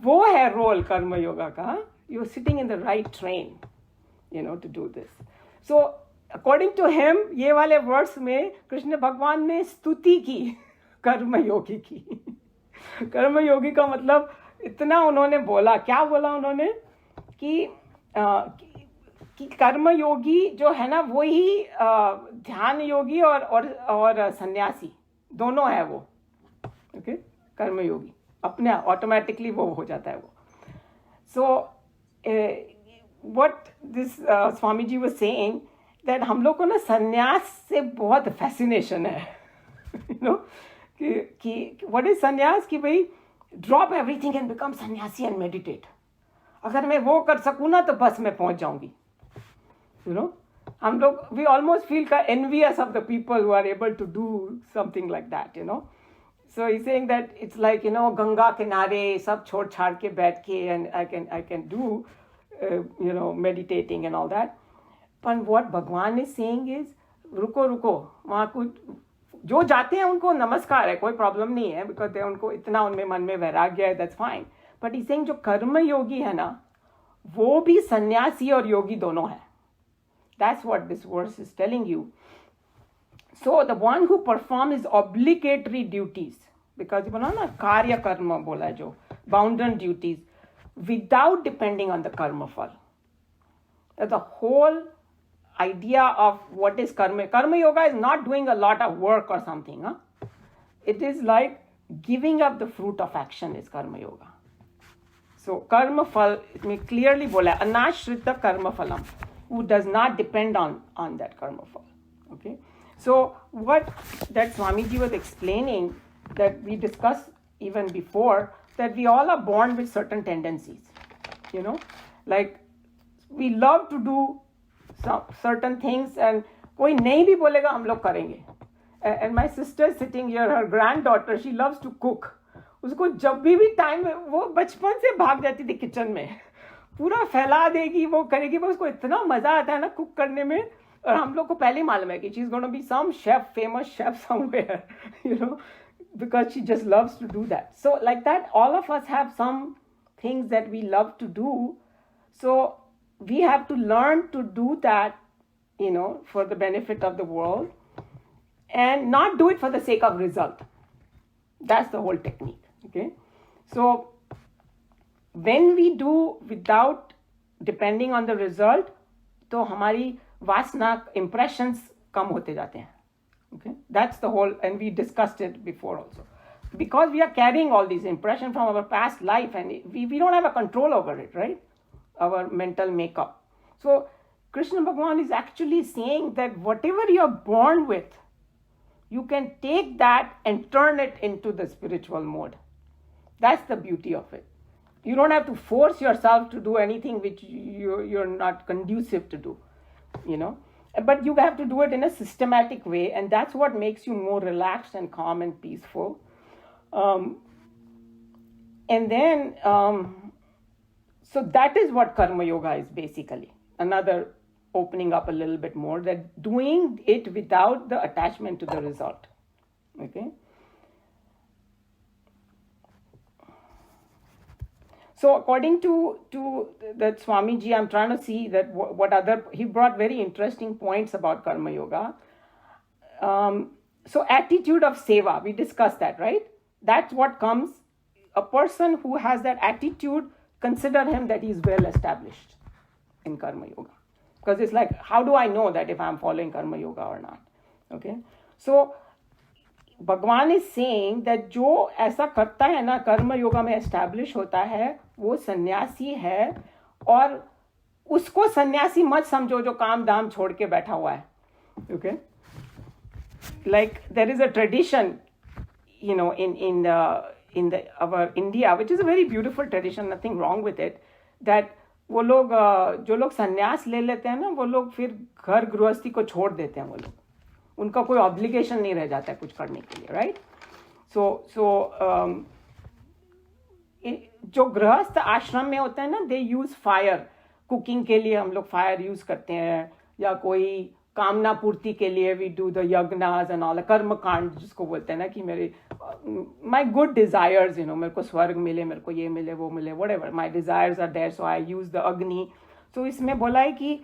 वो है रोल कर्म योगा का. You're sitting in the right train, to do this. So according to him, ये वाले वर्ड्स में कृष्ण भगवान ने स्तुति की कर्म योगी की. कर्म योगी का मतलब इतना उन्होंने बोला, क्या बोला उन्होंने कि कर्म योगी जो है ना वो ही ध्यान योगी और सन्यासी दोनों है वो. ओके, कर्म योगी अपने ऑटोमेटिकली वो हो जाता है वो. So what this swami ji was saying, that हम लोग को ना सन्यास से बहुत फैसिनेशन है. कि व्हाट इज सन्यास, कि भाई ड्रॉप एवरीथिंग एंड बिकम सन्यासी एंड मेडिटेट. अगर मैं वो कर सकूँ ना तो बस मैं पहुंच जाऊंगी. हम लोग, we almost feel envious of the people who are able to do something like that, So he's saying that it's like, Ganga किनारे सब छोड़ छाड़ के बैठ के, and I can do, meditating and all that. But what Bhagwan is saying is, रुको, वहाँ कुछ जो जाते हैं उनको नमस्कार है, कोई प्रॉब्लम नहीं है, because उनको इतना उनमें मन में वैराग्य है, that's fine. But he's saying जो कर्म योगी है ना, वो भी सन्यासी और योगी दोनों है. That's what this verse is telling you. So the one who performs his obligatory duties, because बोला ना कार्य कर्म बोला जो bounden duties, without depending on the karma fall. The whole idea of what is karma yoga is not doing a lot of work or something. Huh? It is like giving up the fruit of action is karma yoga. So karma phal, it may clearly bola anashrita karma phalam, who does not depend on that karma phal. Okay. So what that Swamiji was explaining, that we discussed even before, that we all are born with certain tendencies. Like we love to do some certain things, and कोई नहीं भी बोलेगा हम लोग करेंगे. And my sister sitting here, her granddaughter, she loves to cook. उसको जब भी टाइम, वो बचपन से भाग जाती थी किचन में, पूरा फैला देगी, वो करेगी, वो उसको इतना मजा आता है ना कुक करने में. और हम लोग को पहले ही मालूम है कि she is going to be some chef, famous chef somewhere, because she just loves to do that. So like that, all of us have some things that we love to do. So we have to learn to do that, for the benefit of the world, and not do it for the sake of result. That's the whole technique. Okay. So when we do without depending on the result, तो हमारी वासना impressions कम होते जाते हैं. Okay, that's the whole, and we discussed it before also. Because we are carrying all these impressions from our past life, and we don't have a control over it, right? Our mental makeup. So Krishna Bhagavan is actually saying that whatever you're born with, you can take that and turn it into the spiritual mode. That's the beauty of it. You don't have to force yourself to do anything which you're not conducive to do, But you have to do it in a systematic way, and that's what makes you more relaxed and calm and peaceful. And then, so that is what karma yoga is basically. Another opening up a little bit more, that doing it without the attachment to the result. Okay. So according to that Swamiji, I'm trying to see that what other, he brought very interesting points about Karma Yoga. So attitude of seva, we discussed that, right? That's what comes, a person who has that attitude, consider him that he's well established in Karma Yoga. Because it's like, how do I know that if I'm following Karma Yoga or not? Okay. So भगवान is saying that जो ऐसा करता है ना, कर्म योगा में establish होता है, वो सन्यासी है. और उसको सन्यासी मत समझो जो काम दाम छोड़ के बैठा हुआ है. Okay, like there is a tradition, you know, in our India, which is a very beautiful tradition, nothing wrong with it, that वो लोग जो लोग सन्यास ले लेते हैं ना, वो लोग फिर घर गृहस्थी को छोड़ देते हैं. वो लोग, उनका कोई ऑब्लिगेशन नहीं रह जाता है कुछ करने के लिए, राइट? सो जो गृहस्थ आश्रम में होता है ना, दे यूज फायर, कुकिंग के लिए हम लोग फायर यूज करते हैं, या कोई कामना पूर्ति के लिए वी डू द यज्ञास एंड ऑल, कर्म कांड जिसको बोलते हैं ना, कि मेरे my good desires, you know, मेरे को स्वर्ग मिले, मेरे को ये मिले, वो मिले, whatever my desires are there, so I use the agni. तो इसमें बोला है कि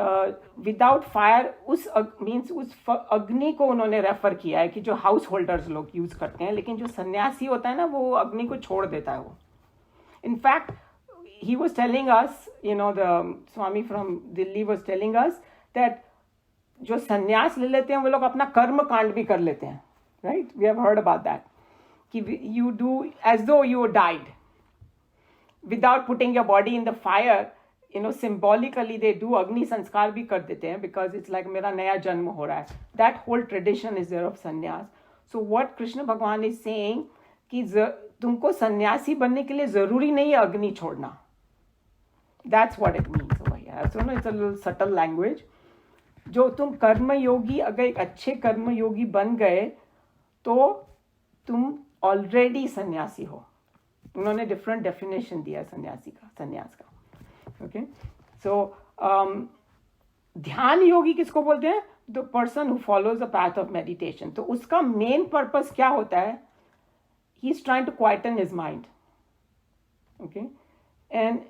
विदाउट फायर, उस मीन्स उस अग्नि को उन्होंने रेफर किया है कि जो हाउस होल्डर्स लोग यूज करते हैं, लेकिन जो सन्यासी होता है ना, वो अग्नि को छोड़ देता है. वो in fact he was telling us, you know, the Swami from Delhi was telling us that जो सन्यास ले लेते हैं वो लोग अपना कर्म कांड भी कर लेते हैं, right? We have heard about that, कि you do as though you died without putting your body in the fire. You know, symbolically they do अग्नि संस्कार भी कर देते हैं, because it's like मेरा नया जन्म हो रहा है. That whole tradition is there of sannyas. So what Krishna भगवान is saying कि तुमको सन्यासी बनने के लिए जरूरी नहीं है अग्नि छोड़ना. That's what it means over here. So no, it's a little subtle language. जो तुम कर्म योगी, अगर एक अच्छे कर्म योगी बन गए तो तुम ऑलरेडी सन्यासी हो. उन्होंने डिफरेंट डेफिनेशन दिया सन्यासी का, सन्यास का. ओके, सो ध्यान योगी किसको बोलते हैं? The person who follows the path of meditation. तो उसका मेन पर्पस क्या होता है? He is trying to quieten his mind. Okay, and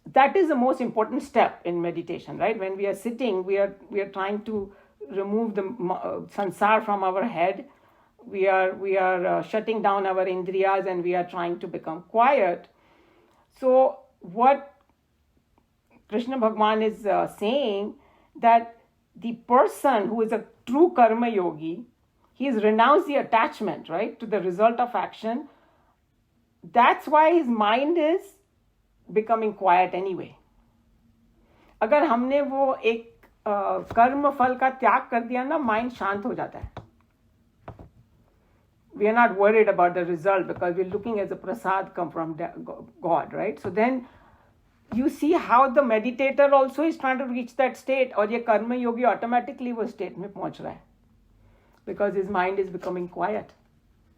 that is the most important step in meditation, right? When we are sitting, we are trying to remove the sansar from our head. we are shutting down our indriyas, and we are trying to become quiet. So what Krishna Bhagwan is saying, that the person who is a true karma yogi, he has renounced the attachment, right, to the result of action. That's why his mind is becoming quiet anyway. अगर हमने वो एक कर्म फल का त्याग कर दिया ना, माइंड शांत हो जाता है. We are not worried about the result because we're looking as a prasad come from God, right? So then you see how the meditator also is trying to reach that state, और ये कर्म योगी automatically वो state में पहुंच रहा है, because his mind is becoming quiet.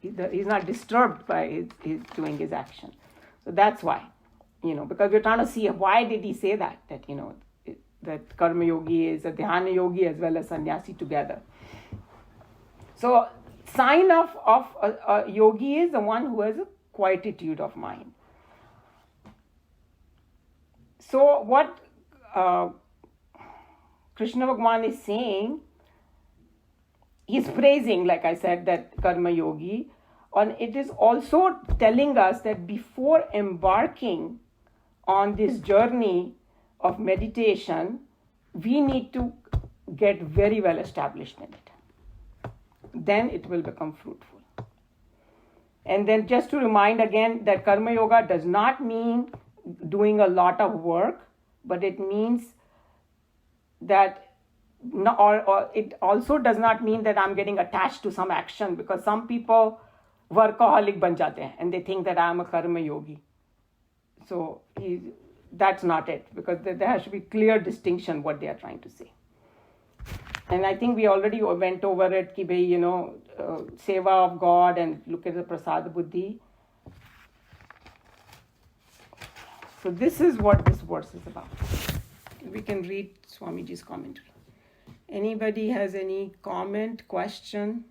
He's not disturbed by his doing his action. So that's why, you know, because we're trying to see why did he say that, you know, that karma yogi is a dhyana yogi as well as sannyasi together. So sign of a yogi is the one who has a quietude of mind. So what Krishna Bhagwan is saying, he's praising, like I said, that karma yogi, and it is also telling us that before embarking on this journey of meditation, we need to get very well established in it. Then it will become fruitful. And then just to remind again that karma yoga does not mean doing a lot of work, but it means that, or it also does not mean that I'm getting attached to some action, because some people workaholic ban jate hain and they think that I'm a karma yogi. So that's not it, because there has to be clear distinction what they are trying to say. And I think we already went over it, ki bhai, you know, seva of God and look at the prasad buddhi. So this is what this verse is about. We can read Swamiji's commentary. Anybody has any comment, question?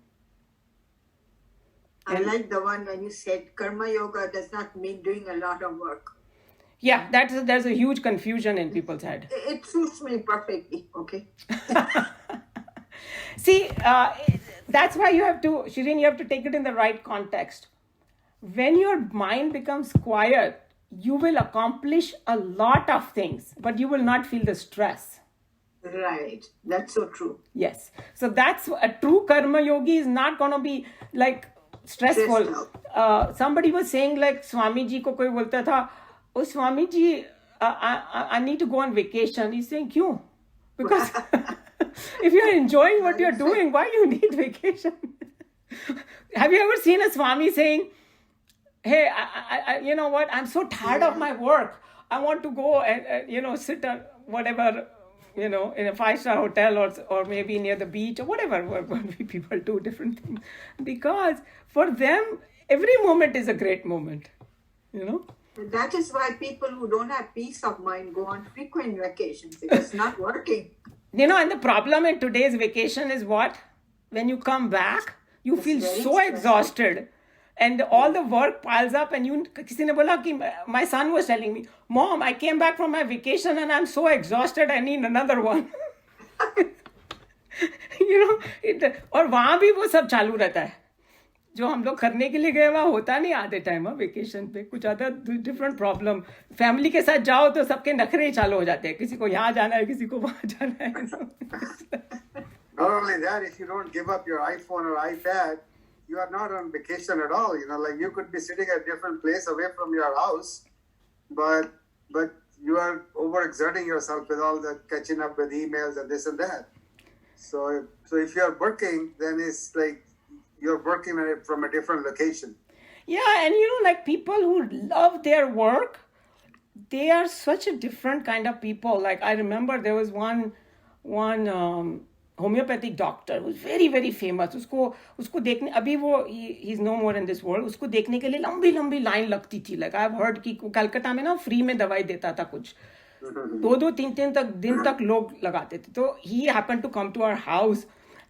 I like the one when you said karma yoga does not mean doing a lot of work. Yeah, there's a huge confusion in people's head. It suits me perfectly, okay? See, that's why you have to, Shireen, you have to take it in the right context. When your mind becomes quiet, you will accomplish a lot of things, but you will not feel the stress. Right. That's so true. Yes. So that's a true karma yogi is not going to be like stressful. Somebody was saying like Swamiji ko koi bolta tha, oh Swamiji, I need to go on vacation. He's saying, kyun? Because if you're enjoying what you're doing, why you need vacation? Have you ever seen a Swami saying, hey, I you know what? I'm so tired of my work. I want to go and sit on whatever, in a 5-star hotel or maybe near the beach or whatever people do different things. Because for them, every moment is a great moment, That is why people who don't have peace of mind go on frequent vacations. It's not working. And the problem in today's vacation is what? When you come back, you feel so exhausted. And all the work piles up and kisi ne bola ki, my son was telling me, Mom, I came back from my vacation and I'm so exhausted, I need another one. और वहाँ भी वो सब चालू रहता है जो हम लोग करने के लिए गए वहाँ होता नहीं आधे टाइम वेकेशन पे कुछ अदर डिफरेंट प्रॉब्लम फैमिली के साथ जाओ तो सबके नखरे ही चालू हो जाते हैं किसी को यहाँ जाना है किसी को वहाँ जाना है Not only that, if you don't give up your iPhone or iPad, you are not on vacation at all. Like you could be sitting at a different place away from your house, but you are overexerting yourself with all the catching up with emails and this and that. So if you are working, then it's like you're working on it from a different location. Yeah, and like people who love their work, they are such a different kind of people. Like I remember there was one homeopathic doctor who was very very famous. उसको देखने अभी वो he's no more in this world. उसको देखने के लिए लंबी line लगती थी. Like I've heard कि कलकत्ता में ना फ्री में दवाई देता था कुछ 2-3 दिन तक लोग लगाते थे. तो he happened to come to our house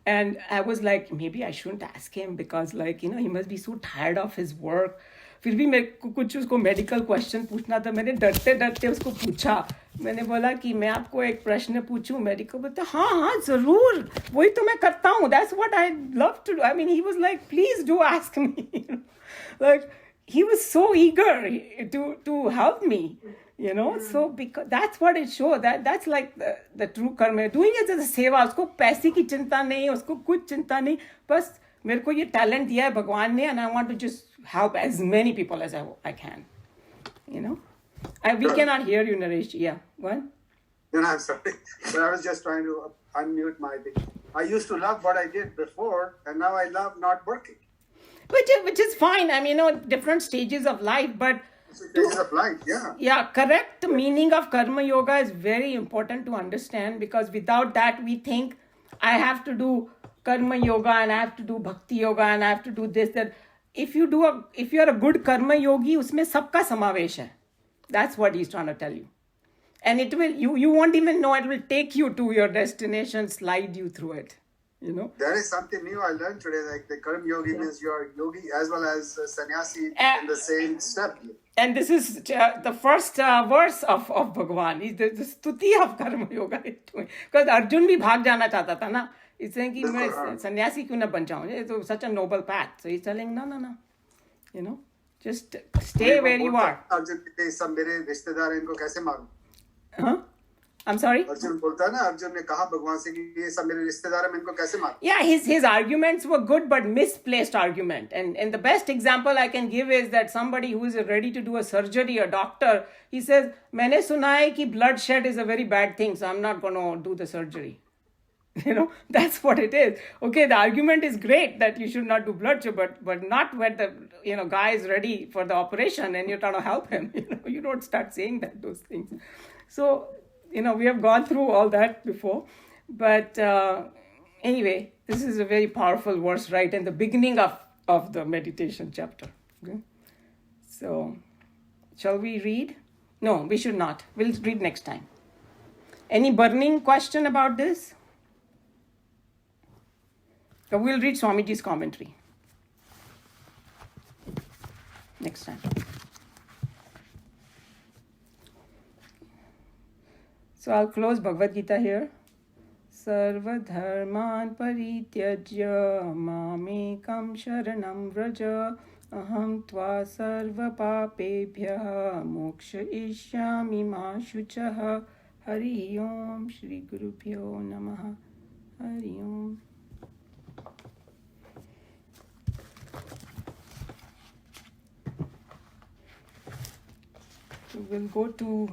and I was like maybe I shouldn't ask him because like he must be so tired of his work. फिर भी मेरे को कुछ उसको मेडिकल क्वेश्चन पूछना था. मैंने डरते उसको पूछा. मैंने बोला कि मैं आपको एक प्रश्न पूछूं. मेडिकल बोलता हाँ जरूर वही तो मैं करता हूँ. That's what I love to do. I mean he was like please do ask me. Like he was so eager to help me. So because that's what it showed. That's like the true karma. Doing it as a seva. उसको पैसे की चिंता नहीं, उसको कुछ चिंता नहीं. बस मेरे को ये टैलेंट दिया है भगवान ने and I want to just help as many people as I can. We cannot hear you, Naresh. Yeah, what? No, I'm sorry. But I was just trying to unmute my thing. I used to love what I did before and now I love not working. Which is fine. I mean, different stages of life, but Stages of life, yeah. Yeah, correct meaning of karma yoga is very important to understand because without that we think I have to do karma yoga and I have to do bhakti yoga and I have to do this, that. If you're a good karma yogi, उसमें सबका समावेश है. That's what he's trying to tell you. And it will, you won't even know, it will take you to your destination, slide you through it. That is something new I learned today. Like the karma yogi means you are yogi as well as sannyasi in the same step. And this is the first verse of Bhagavan. Is the stuti of karma yoga. Because Arjun भी भाग जाना चाहता था ना. He's saying कि मैं सन्यासी क्यों ना बन जाऊँ. It's such a noble path. So he's telling no. Just stay where you are. Arjun के सब मेरे रिश्तेदार इनको कैसे मारूं? Huh? I'm sorry? अर्जुन बोलता है ना, अर्जुन ने कहा भगवान से कि ये सब मेरे रिश्तेदार हैं, मैं इनको कैसे मारूं? Yeah, his arguments were good but misplaced argument. And the best example I can give is that somebody who is ready to do a surgery, a doctor, he says, मैंने सुना है कि bloodshed is a very bad thing, so I'm not going to do the surgery. That's what it is. Okay, the argument is great that you should not do bloodshed, but not when the guy is ready for the operation and you're trying to help him. You don't start saying those things. So, we have gone through all that before. But anyway, this is a very powerful verse right in the beginning of the meditation chapter. Okay? So, shall we read? No, we should not. We'll read next time. Any burning question about this? So we'll read Swamiji's commentary next time. So I'll close Bhagavad Gita here. Sarva dharman parityajya mamekam sharanam vraja aham tva sarva papebhyah mokshayishyami ma shuchah. Hari Om Shri Gurubhyo Namaha. Hari Om. So we'll go to